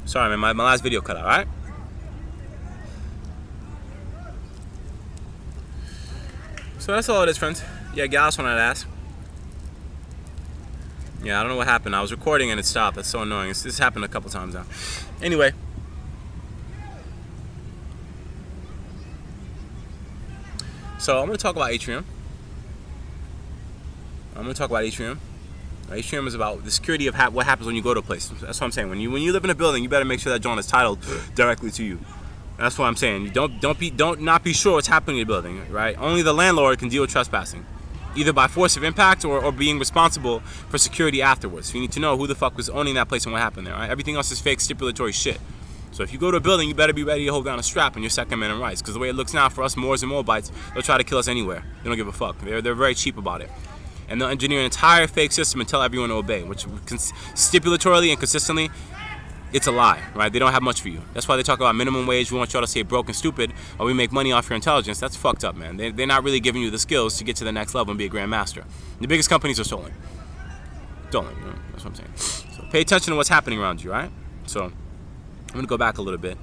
Sorry, man, my last video cut out, alright? So that's all it is, friends. Yeah, Yalish wanted to ask. Yeah, I don't know what happened. I was recording and it stopped. That's so annoying. This happened a couple times now. Anyway. So I'm going to talk about Atrium. Atrium is about the security of what happens when you go to a place. That's what I'm saying. When you live in a building, you better make sure that joint is titled directly to you. That's what I'm saying. Don't not be sure what's happening in the building, right? Only the landlord can deal with trespassing, either by force of impact or being responsible for security afterwards. So you need to know who the fuck was owning that place and what happened there, right? Everything else is fake stipulatory shit. So if you go to a building, you better be ready to hold down a strap on your Second Amendment rights, because the way it looks now for us Moors and Moabites, they'll try to kill us anywhere. They don't give a fuck. They're very cheap about it. And they'll engineer an entire fake system and tell everyone to obey, which stipulatorily and consistently, it's a lie, right? They don't have much for you. That's why they talk about minimum wage. We want y'all to say broke and stupid, or we make money off your intelligence. That's fucked up, man. They're not really giving you the skills to get to the next level and be a grandmaster. The biggest companies are stolen. Stolen, you know? That's what I'm saying. So pay attention to what's happening around you, right? So I'm going to go back a little bit.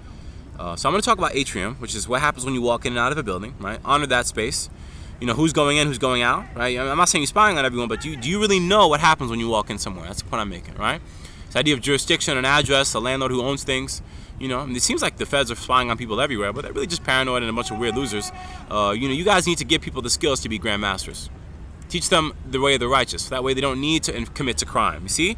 So I'm going to talk about Atrium, which is what happens when you walk in and out of a building, right? Honor that space. You know, who's going in, who's going out, right? I'm not saying you're spying on everyone, but do you really know what happens when you walk in somewhere? That's the point I'm making, right? The idea of jurisdiction, an address, a landlord who owns things, you know. I mean, it seems like the feds are spying on people everywhere, but they're really just paranoid and a bunch of weird losers. You guys need to give people the skills to be grandmasters. Teach them the way of the righteous. That way they don't need to commit to crime. You see?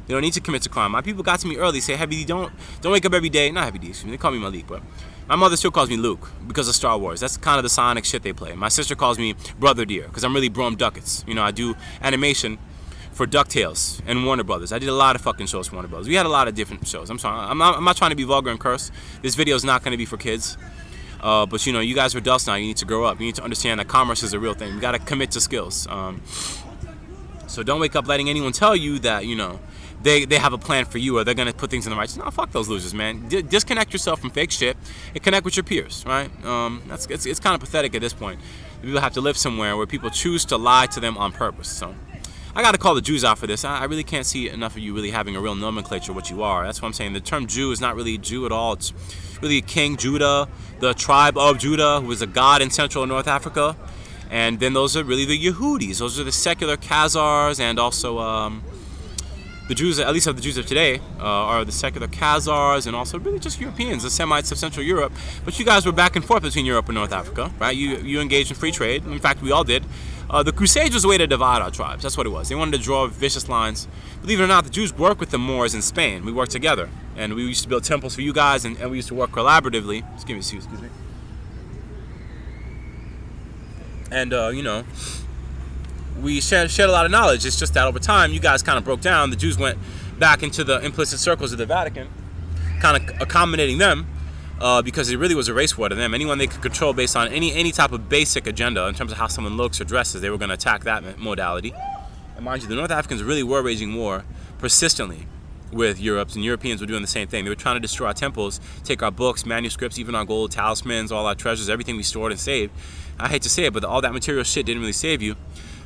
They don't need to commit to crime. My people got to me early, say, Heavy D, don't wake up every day. Not Heavy D, excuse me. They call me Malik, but my mother still calls me Luke because of Star Wars. That's kind of the Sonic shit they play. My sister calls me Brother Deer because I'm really Brom Duckets. You know, I do animation for DuckTales and Warner Brothers. I did a lot of fucking shows for Warner Brothers. We had a lot of different shows. I'm sorry. I'm not trying to be vulgar and curse. This video is not going to be for kids. But, you know, you guys are adults now. You need to grow up. You need to understand that commerce is a real thing. You got to commit to skills. So don't wake up letting anyone tell you that, you know, they have a plan for you or they're going to put things in the right. No, fuck those losers, man. Disconnect yourself from fake shit and connect with your peers, right? It's kind of pathetic at this point. People have to live somewhere where people choose to lie to them on purpose. So I got to call the Jews out for this. I really can't see enough of you really having a real nomenclature of what you are. That's what I'm saying. The term Jew is not really Jew at all. It's really King Judah, the tribe of Judah, who was a god in Central and North Africa. And then those are really the Yehudis. Those are the secular Khazars, and also the Jews, at least of the Jews of today, are the secular Khazars, and also really just Europeans, the Semites of Central Europe. But you guys were back and forth between Europe and North Africa, right? You engaged in free trade. In fact, we all did. The Crusades was a way to divide our tribes. That's what it was. They wanted to draw vicious lines. Believe it or not, the Jews worked with the Moors in Spain. We worked together. And we used to build temples for you guys, and we used to work collaboratively. Excuse me. And, you know, we shared a lot of knowledge. It's just that over time, you guys kind of broke down. The Jews went back into the implicit circles of the Vatican, kind of accommodating them, because it really was a race war to them. Anyone they could control based on any type of basic agenda in terms of how someone looks or dresses, they were going to attack that modality. And mind you, the North Africans really were waging war persistently with Europe, and Europeans were doing the same thing. They were trying to destroy our temples, take our books, manuscripts, even our gold, talismans, all our treasures, everything we stored and saved. I hate to say it, but all that material shit didn't really save you.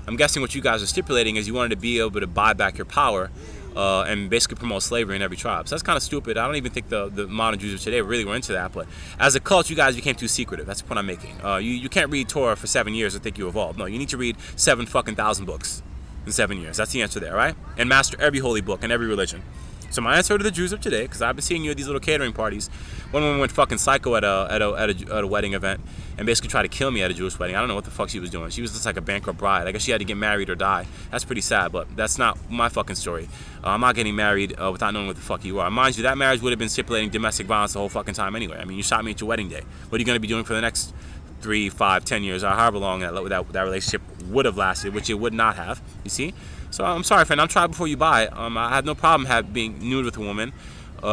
I'm guessing what you guys are stipulating is you wanted to be able to buy back your power and basically promote slavery in every tribe. So that's kind of stupid. I don't even think the modern Jews of today really were into that. But as a cult, you guys became too secretive. That's the point I'm making. You can't read Torah for 7 years and think you evolved. No, you need to read 7,000 books in 7 years. That's the answer there, right? And master every holy book and every religion. So my answer to the Jews of today, because I've been seeing you at these little catering parties. One woman went fucking psycho at a wedding event and basically tried to kill me at a Jewish wedding. I don't know what the fuck she was doing. She was just like a bankrupt bride. I guess she had to get married or die. That's pretty sad, but that's not my fucking story. I'm not getting married without knowing what the fuck you are. Mind you, that marriage would have been stipulating domestic violence the whole fucking time anyway. I mean, you shot me at your wedding day. What are you going to be doing for the next 3, 5, 10 years, or however long that relationship would have lasted, which it would not have, you see? So I'm sorry, friend. I'm try before you buy. I have no problem being nude with a woman,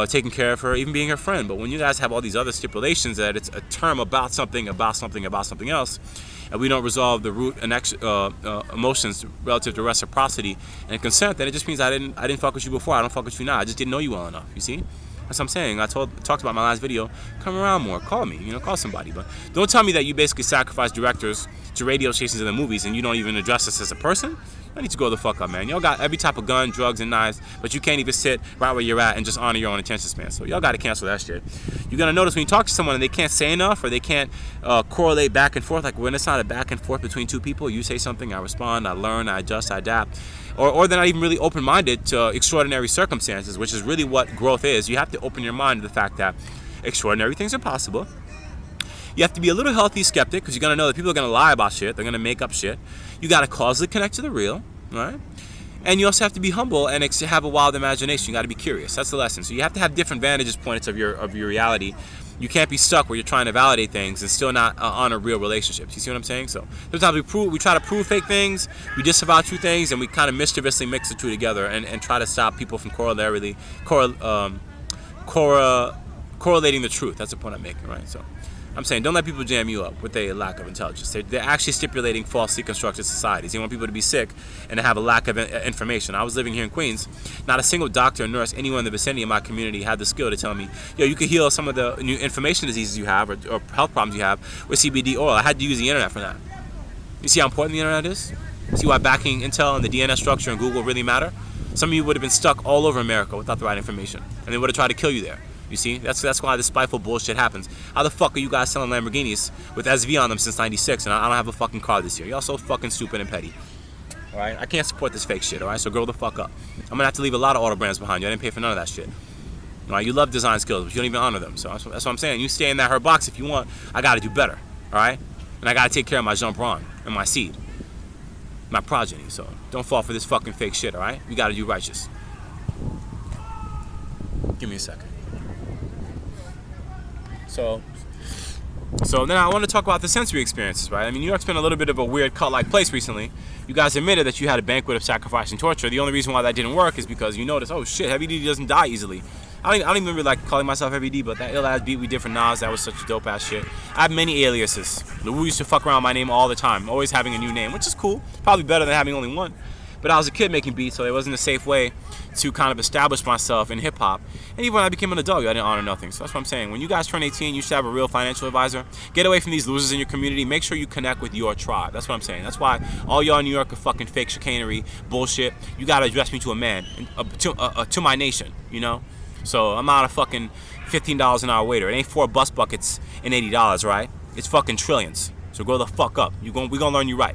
taking care of her, even being her friend. But when you guys have all these other stipulations that it's a term about something else, and we don't resolve the root and emotions relative to reciprocity and consent, then it just means I didn't fuck with you before. I don't fuck with you now. I just didn't know you well enough. You see? That's what I'm saying. I talked about my last video. Come around more. Call me. Call somebody. But don't tell me that you basically sacrifice directors to radio stations and the movies and you don't even address us as a person. I need to grow the fuck up, man. Y'all got every type of gun, drugs, and knives, but you can't even sit right where you're at and just honor your own attention span. So y'all got to cancel that shit. You're going to notice when you talk to someone and they can't say enough or they can't correlate back and forth, like when it's not a back and forth between two people, you say something, I respond, I learn, I adjust, I adapt. Or they're not even really open-minded to extraordinary circumstances, which is really what growth is. You have to open your mind to the fact that extraordinary things are possible. You have to be a little healthy skeptic because you're going to know that people are going to lie about shit. They're going to make up shit. You got to causally connect to the real, right? And you also have to be humble and have a wild imagination. You got to be curious. That's the lesson. So you have to have different vantage points of your reality. You can't be stuck where you're trying to validate things and still not honor real relationships. You see what I'm saying? So sometimes we try to prove fake things, we disavow true things, and we kind of mischievously mix the two together and try to stop people from correlating the truth. That's the point I'm making, right? So I'm saying don't let people jam you up with a lack of intelligence. They're actually stipulating falsely constructed societies. They want people to be sick and to have a lack of information. I was living here in Queens. Not a single doctor or nurse, anyone in the vicinity of my community had the skill to tell me, yo, you could heal some of the new information diseases you have or health problems you have with CBD oil. I had to use the internet for that. You see how important the internet is? See why backing Intel and the DNS structure and Google really matter? Some of you would have been stuck all over America without the right information, and they would have tried to kill you there. You see, that's why this spiteful bullshit happens. How the fuck are you guys selling Lamborghinis with SV on them since '96 and I don't have a fucking car this year? Y'all so fucking stupid and petty. All right, I can't support this fake shit. All right, so grow the fuck up. I'm gonna have to leave a lot of auto brands behind you. I didn't pay for none of that shit. All right, you love design skills, but you don't even honor them. So that's what I'm saying. You stay in that hurt box if you want. I gotta do better. All right, and I gotta take care of my jambron and my seed, my progeny. So don't fall for this fucking fake shit. All right, we gotta do righteous. Give me a second. So then I want to talk about the sensory experiences, right? I mean, New York's been a little bit of a weird cult-like place recently. You guys admitted that you had a banquet of sacrifice and torture. The only reason why that didn't work is because you noticed, oh shit, Heavy D doesn't die easily. I don't even really like calling myself Heavy D, but that ill-ass beat we did for Nas, that was such a dope-ass shit. I have many aliases. Lou used to fuck around my name all the time, always having a new name, which is cool. Probably better than having only one. But I was a kid making beats, so it wasn't a safe way to kind of establish myself in hip-hop. And even when I became an adult, I didn't honor nothing. So that's what I'm saying. When you guys turn 18, you should have a real financial advisor. Get away from these losers in your community. Make sure you connect with your tribe. That's what I'm saying. That's why all y'all in New York are fucking fake chicanery, bullshit. You got to address me to a man, to my nation, you know? So I'm not a fucking $15 an hour waiter. It ain't 4 bus buckets and $80, right? It's fucking trillions. So grow the fuck up. We gonna learn you right.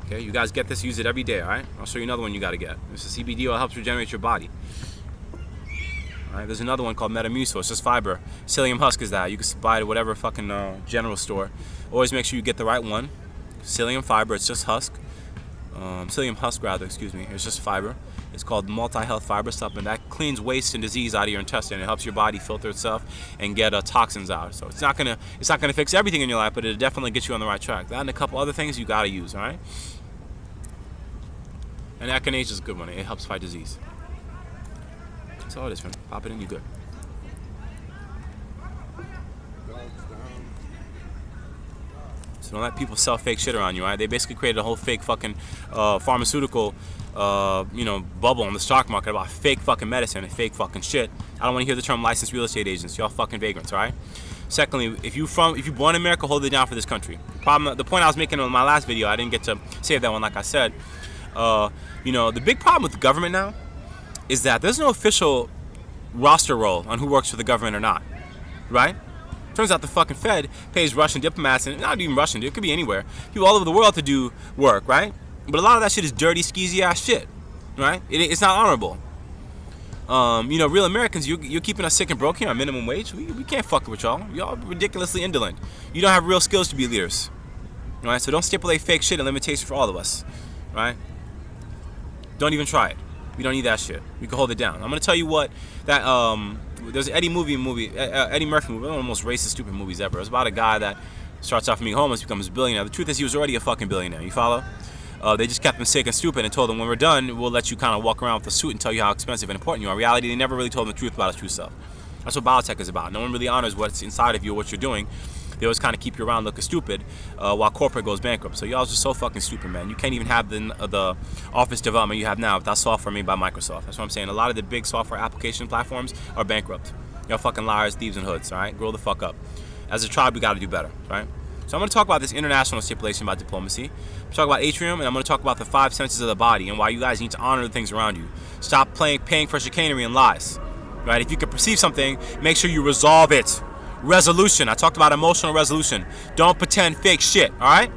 Okay, you guys get this, use it every day, all right? I'll show you another one you got to get. This is CBD oil, helps regenerate your body. All right, there's another one called Metamucil. It's just fiber. Psyllium husk is that. You can buy it at whatever fucking general store. Always make sure you get the right one. Psyllium fiber, it's just husk. Psyllium husk, rather, excuse me. It's just fiber. It's called multi-health fiber supplement. That cleans waste and disease out of your intestine. It helps your body filter itself and get toxins out. So it's not gonna fix everything in your life, but it'll definitely get you on the right track. That and a couple other things you gotta use, all right? And echinacea is a good one. It helps fight disease. That's all it is, man. Pop it in, you good. So don't let people sell fake shit around you, right? They basically created a whole fake fucking pharmaceutical, bubble on the stock market about fake fucking medicine and fake fucking shit. I don't want to hear the term licensed real estate agents. Y'all fucking vagrants, all right? Secondly, if you're born in America, hold it down for this country. The point I was making in my last video, I didn't get to save that one, like I said. The big problem with the government now is that there's no official roster roll on who works for the government or not, right? Turns out the fucking Fed pays Russian diplomats, and not even Russian, it could be anywhere, people all over the world to do work, right? But a lot of that shit is dirty, skeezy ass shit, right? It's not honorable. Real Americans, you're keeping us sick and broke here on minimum wage. We can't fuck with y'all. Y'all ridiculously indolent. You don't have real skills to be leaders, right? So don't stipulate fake shit and limitations for all of us, right? Don't even try it. We don't need that shit. We can hold it down. I'm gonna tell you what that there's an Eddie Murphy movie, one of the most racist, stupid movies ever. It's about a guy that starts off being homeless, becomes a billionaire. The truth is, he was already a fucking billionaire. You follow? They just kept him sick and stupid and told him, when we're done, we'll let you kind of walk around with a suit and tell you how expensive and important you are. In reality, they never really told him the truth about his true self. That's what biotech is about. No one really honors what's inside of you or what you're doing. They always kind of keep you around looking stupid while corporate goes bankrupt. So y'all just so fucking stupid, man. You can't even have the office development you have now without software made by Microsoft. That's what I'm saying. A lot of the big software application platforms are bankrupt. Y'all fucking liars, thieves, and hoods, all right? Grow the fuck up. As a tribe, we got to do better, right? So I'm going to talk about this international stipulation about diplomacy. I'm going to talk about atrium, and I'm going to talk about the 5 senses of the body and why you guys need to honor the things around you. Stop paying for chicanery and lies. Right? If you can perceive something, make sure you resolve it. Resolution. I talked about emotional resolution. Don't pretend fake shit. All right?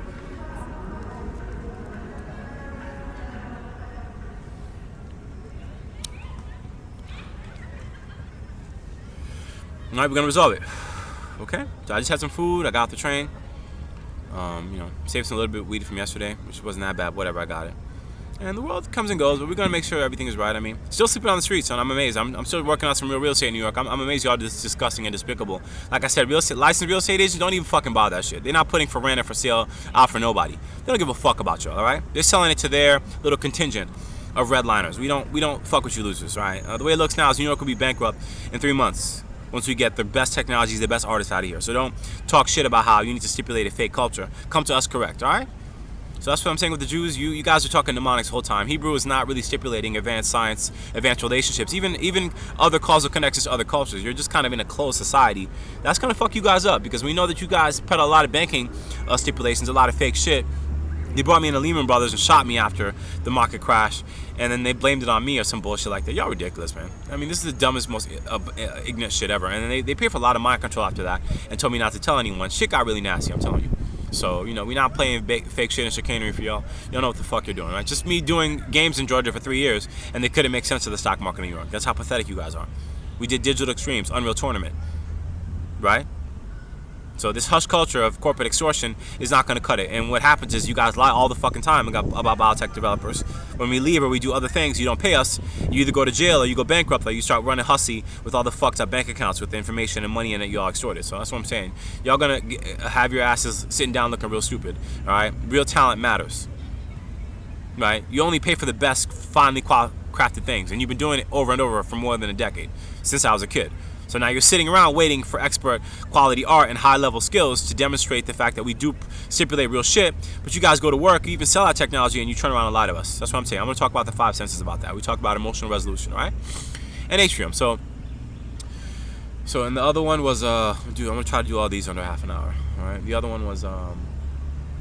All right, we're gonna resolve it. Okay. So I just had some food. I got off the train. Saved some little bit of weed from yesterday, which wasn't that bad. Whatever, I got it. And the world comes and goes, but we're gonna make sure everything is right. I mean, still sleeping on the streets, and I'm amazed. I'm still working on some real estate in New York. I'm amazed y'all just disgusting and despicable. Like I said, licensed real estate agents don't even fucking bother that shit. They're not putting for rent or for sale out for nobody. They don't give a fuck about y'all. All right? They're selling it to their little contingent of redliners. We don't fuck with you losers, right? The way it looks now is New York will be bankrupt in 3 months once we get the best technologies, the best artists out of here. So don't talk shit about how you need to stipulate a fake culture. Come to us correct, all right? So that's what I'm saying with the Jews. You guys are talking mnemonics the whole time. Hebrew is not really stipulating advanced science, advanced relationships, even other causal connections to other cultures. You're just kind of in a closed society. That's going to fuck you guys up because we know that you guys peddle a lot of banking stipulations, a lot of fake shit. They brought me in the Lehman Brothers and shot me after the market crash, and then they blamed it on me or some bullshit like that. Y'all ridiculous, man. I mean, this is the dumbest, most ignorant shit ever. And then they paid for a lot of mind control after that and told me not to tell anyone. Shit got really nasty, I'm telling you. So, we're not playing fake shit and chicanery for y'all. You don't know what the fuck you're doing, right? Just me doing games in Georgia for 3 years, and they couldn't make sense of the stock market in New York. That's how pathetic you guys are. We did Digital Extremes, Unreal Tournament, right? So this hush culture of corporate extortion is not going to cut it. And what happens is you guys lie all the fucking time about biotech developers. When we leave or we do other things, you don't pay us. You either go to jail or you go bankrupt or you start running hussy with all the fucked up bank accounts with the information and money in it you all extorted. So that's what I'm saying. Y'all going to have your asses sitting down looking real stupid. All right? Real talent matters. Right? You only pay for the best, finely crafted things. And you've been doing it over and over for more than a decade, since I was a kid. So now you're sitting around waiting for expert quality art and high-level skills to demonstrate the fact that we do stipulate real shit, but you guys go to work, you even sell our technology, and you turn around and lie to us. That's what I'm saying. I'm going to talk about the 5 senses about that. We talked about emotional resolution, all right? And atrium. So and the other one was, I'm going to try to do all these under half an hour, all right? The other one was, I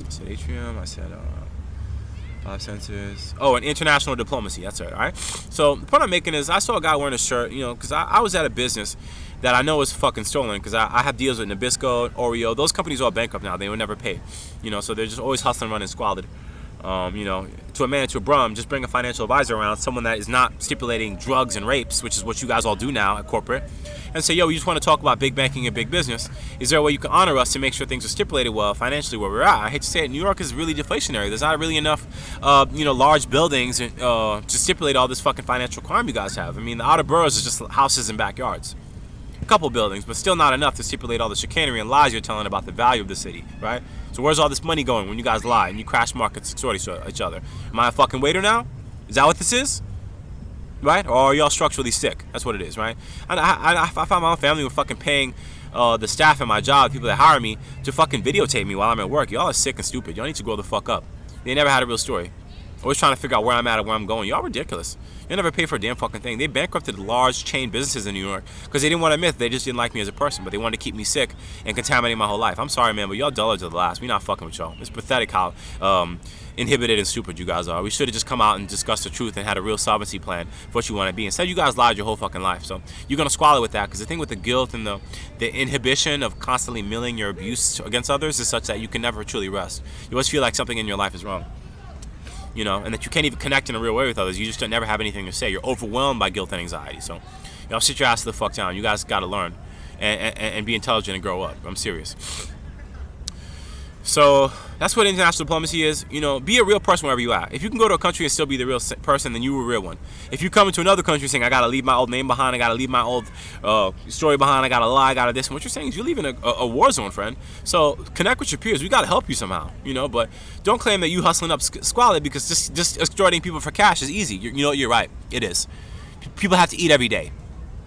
said atrium, I said 5 senses. Oh, and international diplomacy. That's it, all right? So the point I'm making is I saw a guy wearing a shirt, because I was at a business that I know is fucking stolen because I have deals with Nabisco, Oreo. Those companies are all bankrupt now. They will never pay. So they're just always hustling, running squalid. To a man, to a brum, just bring a financial advisor around, someone that is not stipulating drugs and rapes, which is what you guys all do now at corporate, and say, yo, we just want to talk about big banking and big business. Is there a way you can honor us to make sure things are stipulated well financially where we're at? I hate to say it, New York is really deflationary. There's not really enough, large buildings to stipulate all this fucking financial crime you guys have. I mean, the outer boroughs is just houses and backyards. A couple buildings, but still not enough to stipulate all the chicanery and lies you're telling about the value of the city, right? So where's all this money going when you guys lie and you crash markets extort each other? Am I a fucking waiter now? Is that what this is? Right? Or are y'all structurally sick? That's what it is, right? And I find my own family with fucking paying the staff at my job, people that hire me, to fucking videotape me while I'm at work. Y'all are sick and stupid. Y'all need to grow the fuck up. They never had a real story. Always trying to figure out where I'm at and where I'm going. Y'all ridiculous. You never pay for a damn fucking thing. They bankrupted large chain businesses in New York because they didn't want to admit they just didn't like me as a person, but they wanted to keep me sick and contaminate my whole life. I'm sorry, man, but y'all duller to the last. We not fucking with y'all. It's pathetic how inhibited and stupid you guys are. We should have just come out and discussed the truth and had a real solvency plan for what you want to be. Instead, you guys lied your whole fucking life. So you're going to swallow with that because the thing with the guilt and the inhibition of constantly milling your abuse against others is such that you can never truly rest. You always feel like something in your life is wrong. And that you can't even connect in a real way with others. You just don't never have anything to say. You're overwhelmed by guilt and anxiety. So, y'all sit your ass the fuck down. You guys got to learn and be intelligent and grow up. I'm serious. So, that's what international diplomacy is. Be a real person wherever you at. If you can go to a country and still be the real person, then you were a real one. If you come into another country saying, I got to leave my old name behind, I got to leave my old story behind, I got to lie, I got to this, and what you're saying is you're leaving a war zone, friend. So, connect with your peers. We got to help you somehow, but don't claim that you hustling up squalid because just exploiting people for cash is easy. You're right. It is. People have to eat every day.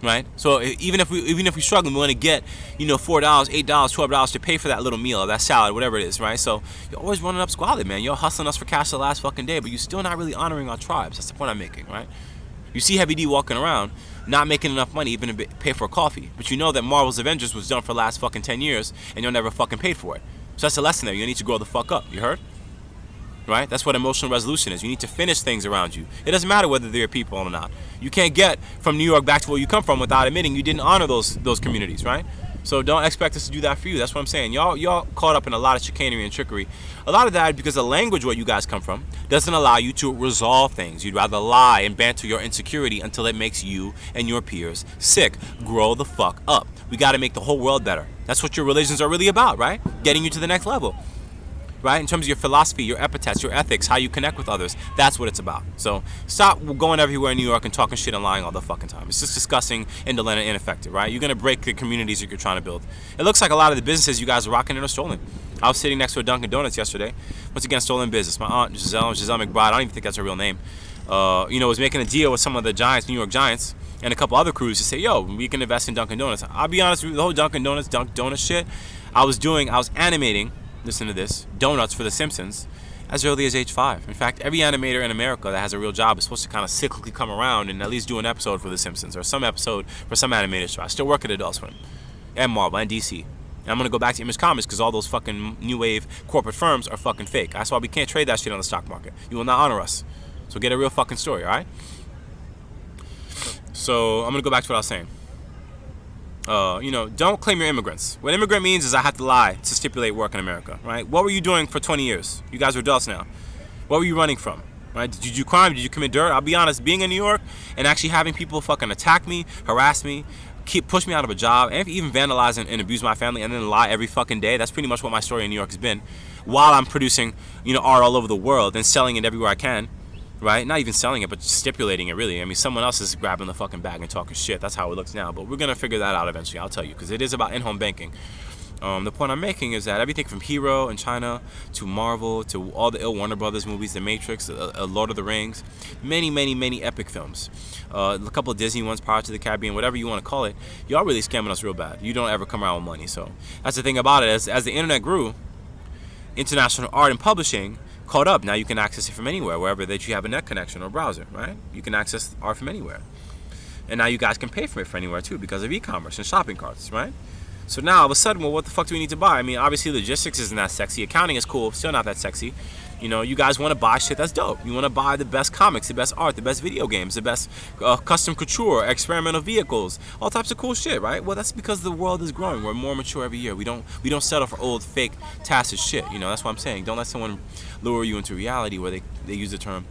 Right? So even if we struggle, we want to get, $4, $8, $12 to pay for that little meal or that salad, whatever it is, right? So you're always running up squalid, man. You're hustling us for cash the last fucking day, but you're still not really honoring our tribes. That's the point I'm making, right? You see Heavy D walking around, not making enough money even to pay for a coffee, but you know that Marvel's Avengers was done for the last fucking 10 years, and you'll never fucking paid for it. So that's the lesson there. You need to grow the fuck up. You heard? Right? That's what emotional resolution is. You need to finish things around you. It doesn't matter whether they're people or not. You can't get from New York back to where you come from without admitting you didn't honor those communities, right? So don't expect us to do that for you. That's what I'm saying. Y'all caught up in a lot of chicanery and trickery. A lot of that because the language where you guys come from doesn't allow you to resolve things. You'd rather lie and banter your insecurity until it makes you and your peers sick. Grow the fuck up. We got to make the whole world better. That's what your religions are really about, right? Getting you to the next level. Right? In terms of your philosophy, your epithets, your ethics, how you connect with others. That's what it's about. So stop going everywhere in New York and talking shit and lying all the fucking time. It's just disgusting, indolent, and ineffective, right? You're going to break the communities that you're trying to build. It looks like a lot of the businesses you guys are rocking are stolen. I was sitting next to a Dunkin' Donuts yesterday. Once again, stolen business. My aunt, Giselle McBride, I don't even think that's her real name, was making a deal with some of the Giants, New York Giants, and a couple other crews to say, yo, we can invest in Dunkin' Donuts. I'll be honest with you, the whole Dunkin' Donuts, Dunk Donuts shit, I was animating, listen to this, donuts for The Simpsons as early as age 5. In fact, every animator in America that has a real job is supposed to kind of cyclically come around and at least do an episode for The Simpsons or some episode for some animated show. I still work at Adult Swim and Marvel and DC. And I'm going to go back to Image Comics because all those fucking new wave corporate firms are fucking fake. That's why we can't trade that shit on the stock market. You will not honor us. So get a real fucking story, all right? So I'm going to go back to what I was saying. Don't claim you're immigrants. What immigrant means is I have to lie to stipulate work in America, right? What were you doing for 20 years? You guys are adults now. What were you running from, right? Did you do crime? Did you commit dirt? I'll be honest, being in New York and actually having people fucking attack me, harass me, push me out of a job, and even vandalize and abuse my family and then lie every fucking day, that's pretty much what my story in New York has been. While I'm producing, art all over the world and selling it everywhere I can. Right? Not even selling it, but stipulating it, really. I mean, someone else is grabbing the fucking bag and talking shit. That's how it looks now. But we're going to figure that out eventually, I'll tell you, because it is about in-home banking. The point I'm making is that everything from Hero in China to Marvel to all the ill Warner Brothers movies, The Matrix, Lord of the Rings, many, many, many epic films. A couple of Disney ones, Pirates of the Caribbean, whatever you want to call it. Y'all really scamming us real bad. You don't ever come around with money. So that's the thing about it. As the internet grew, international art and publishing caught up. Now you can access it from anywhere, wherever that you have a net connection or browser, right? You can access art from anywhere. And now you guys can pay for it from anywhere too because of e-commerce and shopping carts, right? So now all of a sudden, well, what the fuck do we need to buy? I mean, obviously logistics isn't that sexy. Accounting is cool, still not that sexy. You guys want to buy shit that's dope. You want to buy the best comics, the best art, the best video games, the best custom couture, experimental vehicles, all types of cool shit, right? Well, that's because the world is growing. We're more mature every year. We don't settle for old, fake, tacit shit. That's what I'm saying. Don't let someone lure you into reality where they use the term,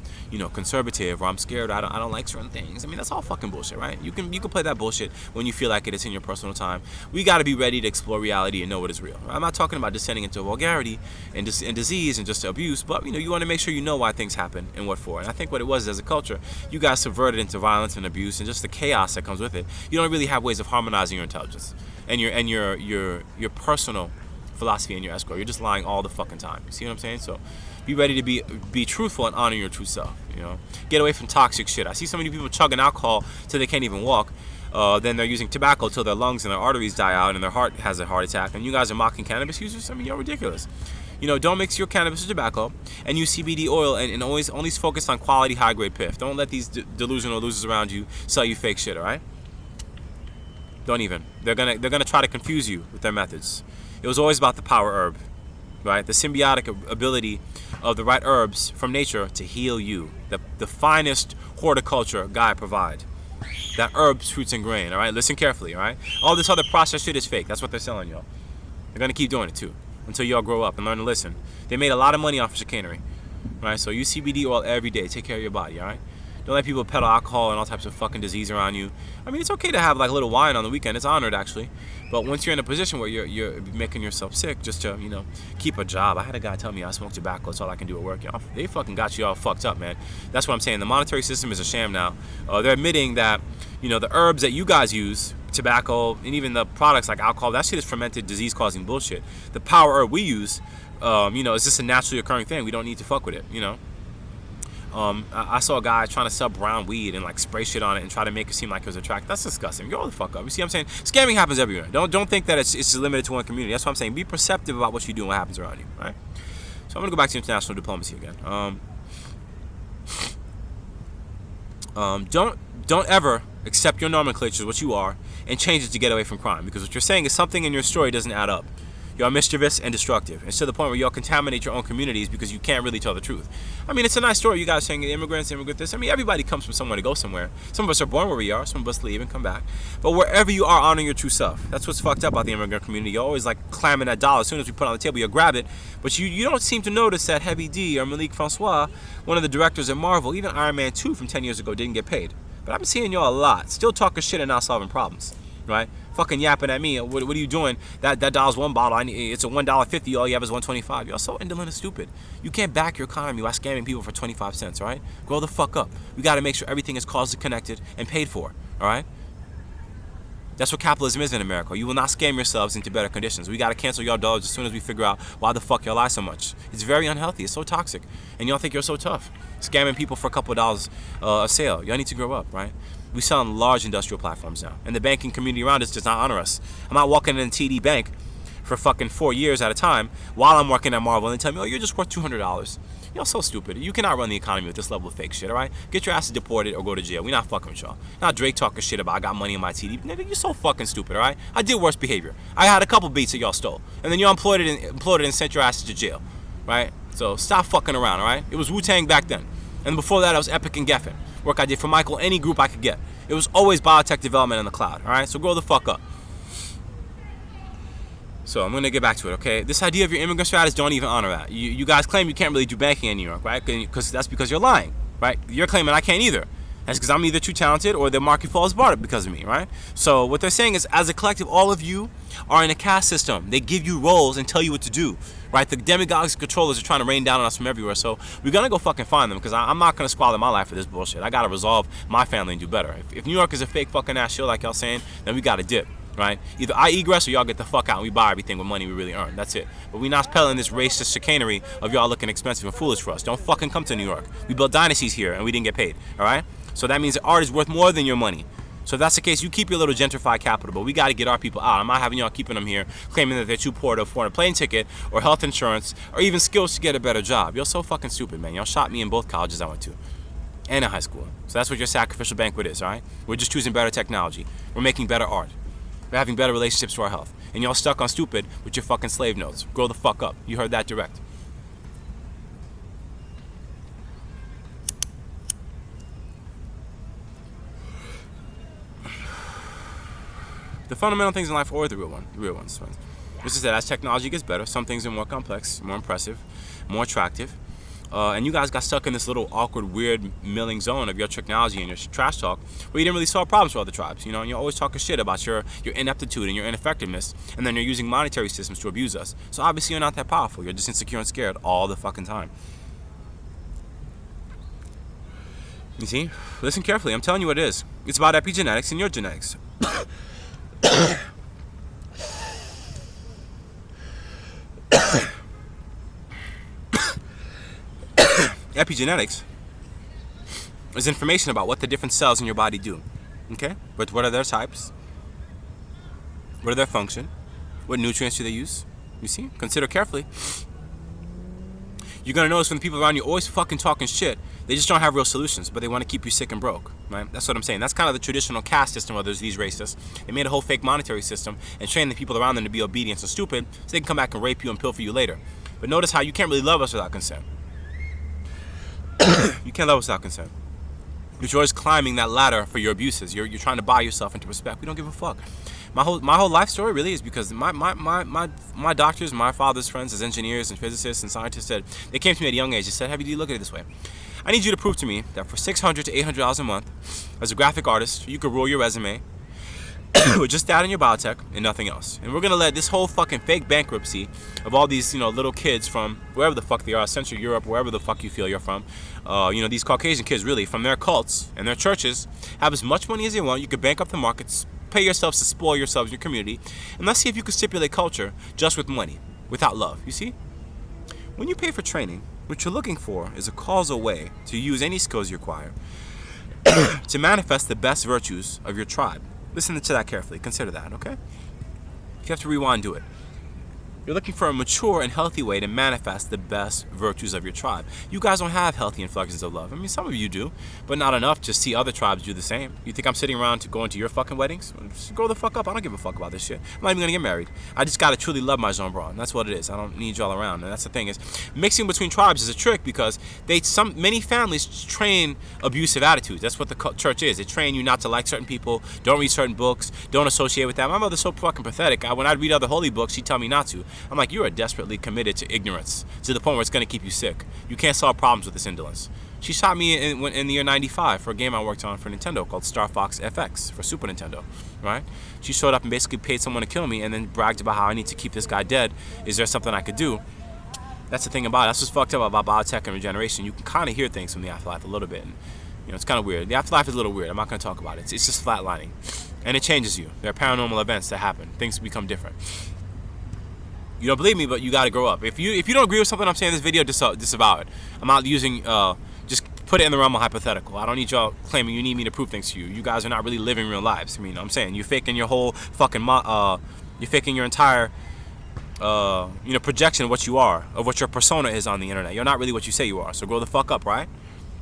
conservative, or I'm scared, I don't like certain things. I mean, that's all fucking bullshit, right? You can play that bullshit when you feel like it's in your personal time. We got to be ready to explore reality and know what is real. I'm not talking about descending into vulgarity and disease and just abuse, but you want to make sure you know why things happen and what for. And I think what it was as a culture, you guys subverted into violence and abuse and just the chaos that comes with it. You don't really have ways of harmonizing your intelligence and your personal philosophy and your escrow. You're just lying all the fucking time. You see what I'm saying? So be ready to be truthful and honor your true self. Get away from toxic shit. I see so many people chugging alcohol till they can't even walk. Then they're using tobacco till their lungs and their arteries die out and their heart has a heart attack. And you guys are mocking cannabis users? I mean, you're ridiculous. Don't mix your cannabis with tobacco and use CBD oil and always only focus on quality high-grade piff. Don't let these delusional losers around you sell you fake shit, all right? Don't even. They're gonna try to confuse you with their methods. It was always about the power herb, right? The symbiotic ability of the right herbs from nature to heal you. The finest horticulture guy provide. That herbs, fruits, and grain, all right? Listen carefully, all right? All this other processed shit is fake. That's what they're selling y'all. They're gonna keep doing it too until y'all grow up and learn to listen. They made a lot of money off of chicanery, right? So use CBD oil every day. Take care of your body, all right? Don't let people peddle alcohol and all types of fucking disease around you. I mean, it's okay to have like a little wine on the weekend. It's honored, actually. But once you're in a position where you're making yourself sick just to, keep a job. I had a guy tell me I smoke tobacco. That's all I can do at work. They fucking got you all fucked up, man. That's what I'm saying. The monetary system is a sham now. They're admitting that, the herbs that you guys use, tobacco, and even the products like alcohol, that shit is fermented, disease-causing bullshit. The power herb we use, is just a naturally occurring thing. We don't need to fuck with it, I saw a guy trying to sell brown weed and like spray shit on it and try to make it seem like it was attractive. That's disgusting. Grow the fuck up. You see what I'm saying? Scamming happens everywhere. Don't think that it's limited to one community. That's what I'm saying. Be perceptive about what you do and what happens around you, right? So I'm gonna go back to international diplomacy again. Don't ever accept your nomenclature as what you are and change it to get away from crime, because what you're saying is something in your story doesn't add up. Y'all mischievous and destructive. It's to the point where y'all contaminate your own communities because you can't really tell the truth. I mean, it's a nice story. You guys saying immigrant this. I mean, everybody comes from somewhere to go somewhere. Some of us are born where we are. Some of us leave and come back. But wherever you are, honor your true self. That's what's fucked up about the immigrant community. You're always like clamming that dollar. As soon as we put it on the table, you grab it. But you don't seem to notice that Heavy D or Malik Francois, one of the directors at Marvel, even Iron Man 2 from 10 years ago, didn't get paid. But I've been seeing y'all a lot. Still talking shit and not solving problems. Right? Fucking yapping at me. What are you doing? That dollar's one bottle. It's a $1.50. All you have is $1.25. Y'all so indolent and stupid. You can't back your economy by scamming people for 25 cents. All right? Grow the fuck up. We got to make sure everything is causally connected and paid for. All right? That's what capitalism is in America. You will not scam yourselves into better conditions. We got to cancel y'all dollars as soon as we figure out why the fuck y'all lie so much. It's very unhealthy. It's so toxic. And y'all think you're so tough. Scamming people for a couple of dollars a sale. Y'all need to grow up, right? We sell on large industrial platforms now. And the banking community around us does not honor us. I'm not walking in a TD Bank for fucking 4 years at a time while I'm working at Marvel and they tell me, oh, you're just worth $200. Y'all so stupid. You cannot run the economy with this level of fake shit, all right? Get your asses deported or go to jail. We not fucking with y'all. Not Drake talking shit about I got money in my TD. Nigga, you're so fucking stupid, all right? I did worse behavior. I had a couple beats that y'all stole. And then y'all imploded and sent your asses to jail, right? So stop fucking around, all right? It was Wu-Tang back then. And before that, I was Epic and Geffen. Work I did for Michael, any group I could get. It was always biotech development in the cloud, all right? So grow the fuck up. So I'm going to get back to it, okay? This idea of your immigrant status, don't even honor that. You guys claim you can't really do banking in New York, right? Because that's because you're lying, right? You're claiming I can't either. That's because I'm either too talented or the market falls apart because of me, right? So what they're saying is, as a collective, all of you are in a caste system. They give you roles and tell you what to do, right? The demagogues and controllers are trying to rain down on us from everywhere. So we're going to go fucking find them because I'm not going to squander my life for this bullshit. I got to resolve my family and do better. If New York is a fake fucking ass shit like y'all saying, then we got to dip. Right? Either I egress or y'all get the fuck out and we buy everything with money we really earn. That's it. But we not peddling this racist chicanery of y'all looking expensive and foolish for us. Don't fucking come to New York. We built dynasties here and we didn't get paid. Alright? So that means that art is worth more than your money. So if that's the case, you keep your little gentrified capital, but we got to get our people out. I'm not having y'all keeping them here, claiming that they're too poor to afford a plane ticket or health insurance or even skills to get a better job. You're so fucking stupid, man. Y'all shot me in both colleges I went to and in high school. So that's what your sacrificial banquet is, alright? We're just choosing better technology. We're making better art. We're having better relationships to our health. And y'all stuck on stupid with your fucking slave notes. Grow the fuck up. You heard that direct. The fundamental things in life are the real ones. This is that as technology gets better, some things are more complex, more impressive, more attractive. And you guys got stuck in this little awkward, weird milling zone of your technology and your trash talk where you didn't really solve problems for other tribes, you know, and you're always talking shit about your ineptitude and your ineffectiveness, and then you're using monetary systems to abuse us. So obviously you're not that powerful. You're just insecure and scared all the fucking time. You see? Listen carefully. I'm telling you what it is. It's about epigenetics and your genetics. Epigenetics is information about what the different cells in your body do. Okay? But what are their types? What are their function? What nutrients do they use? You see? Consider carefully. You're going to notice when the people around you always fucking talking shit, they just don't have real solutions, but they want to keep you sick and broke, right? That's what I'm saying. That's kind of the traditional caste system where there's these racists. They made a whole fake monetary system and trained the people around them to be obedient and stupid so they can come back and rape you and pilfer you later. But notice how you can't really love us without consent. You can't love us without consent. You're always climbing that ladder for your abuses. You're trying to buy yourself into respect. We don't give a fuck. My whole life story really is because my doctors, my father's friends as engineers and physicists and scientists said, they came to me at a young age and said, Heavy D, look at it this way. I need you to prove to me that for $600 to $800 a month, as a graphic artist, you could roll your resume with just that in your biotech and nothing else. And we're gonna let this whole fucking fake bankruptcy of all these, little kids from wherever the fuck they are, Central Europe, wherever the fuck you feel you're from, these Caucasian kids really from their cults and their churches have as much money as they want. You could bank up the markets, pay yourselves to spoil yourselves, your community, and let's see if you can stipulate culture just with money, without love. You see? When you pay for training, what you're looking for is a causal way to use any skills you acquire to manifest the best virtues of your tribe. Listen to that carefully. Consider that, okay? If you have to rewind, do it. You're looking for a mature and healthy way to manifest the best virtues of your tribe. You guys don't have healthy inflections of love. I mean, some of you do, but not enough to see other tribes do the same. You think I'm sitting around to go into your fucking weddings? Just grow the fuck up. I don't give a fuck about this shit. I'm not even gonna get married. I just gotta truly love my Jean and that's what it is. I don't need y'all around. And that's the thing is, mixing between tribes is a trick because many families train abusive attitudes. That's what the church is. They train you not to like certain people, don't read certain books, don't associate with them. My mother's so fucking pathetic. When I'd read other holy books, she'd tell me not to. I'm like, you are desperately committed to ignorance to the point where it's going to keep you sick. You can't solve problems with this indolence. She shot me in the year 95 for a game I worked on for Nintendo called Star Fox FX for Super Nintendo, right? She showed up and basically paid someone to kill me and then bragged about how I need to keep this guy dead. Is there something I could do? That's the thing about it. That's what's fucked up about biotech and regeneration. You can kind of hear things from the afterlife a little bit. And, it's kind of weird. The afterlife is a little weird. I'm not going to talk about it. It's just flatlining. And it changes you. There are paranormal events that happen. Things become different. You don't believe me, but you got to grow up. If you don't agree with something I'm saying in this video, disavow it. I'm not using, just put it in the realm of hypothetical. I don't need y'all claiming you need me to prove things to you. You guys are not really living real lives. I mean, I'm saying you're faking your whole fucking, you're faking your entire, projection of what you are, of what your persona is on the internet. You're not really what you say you are. So grow the fuck up, right?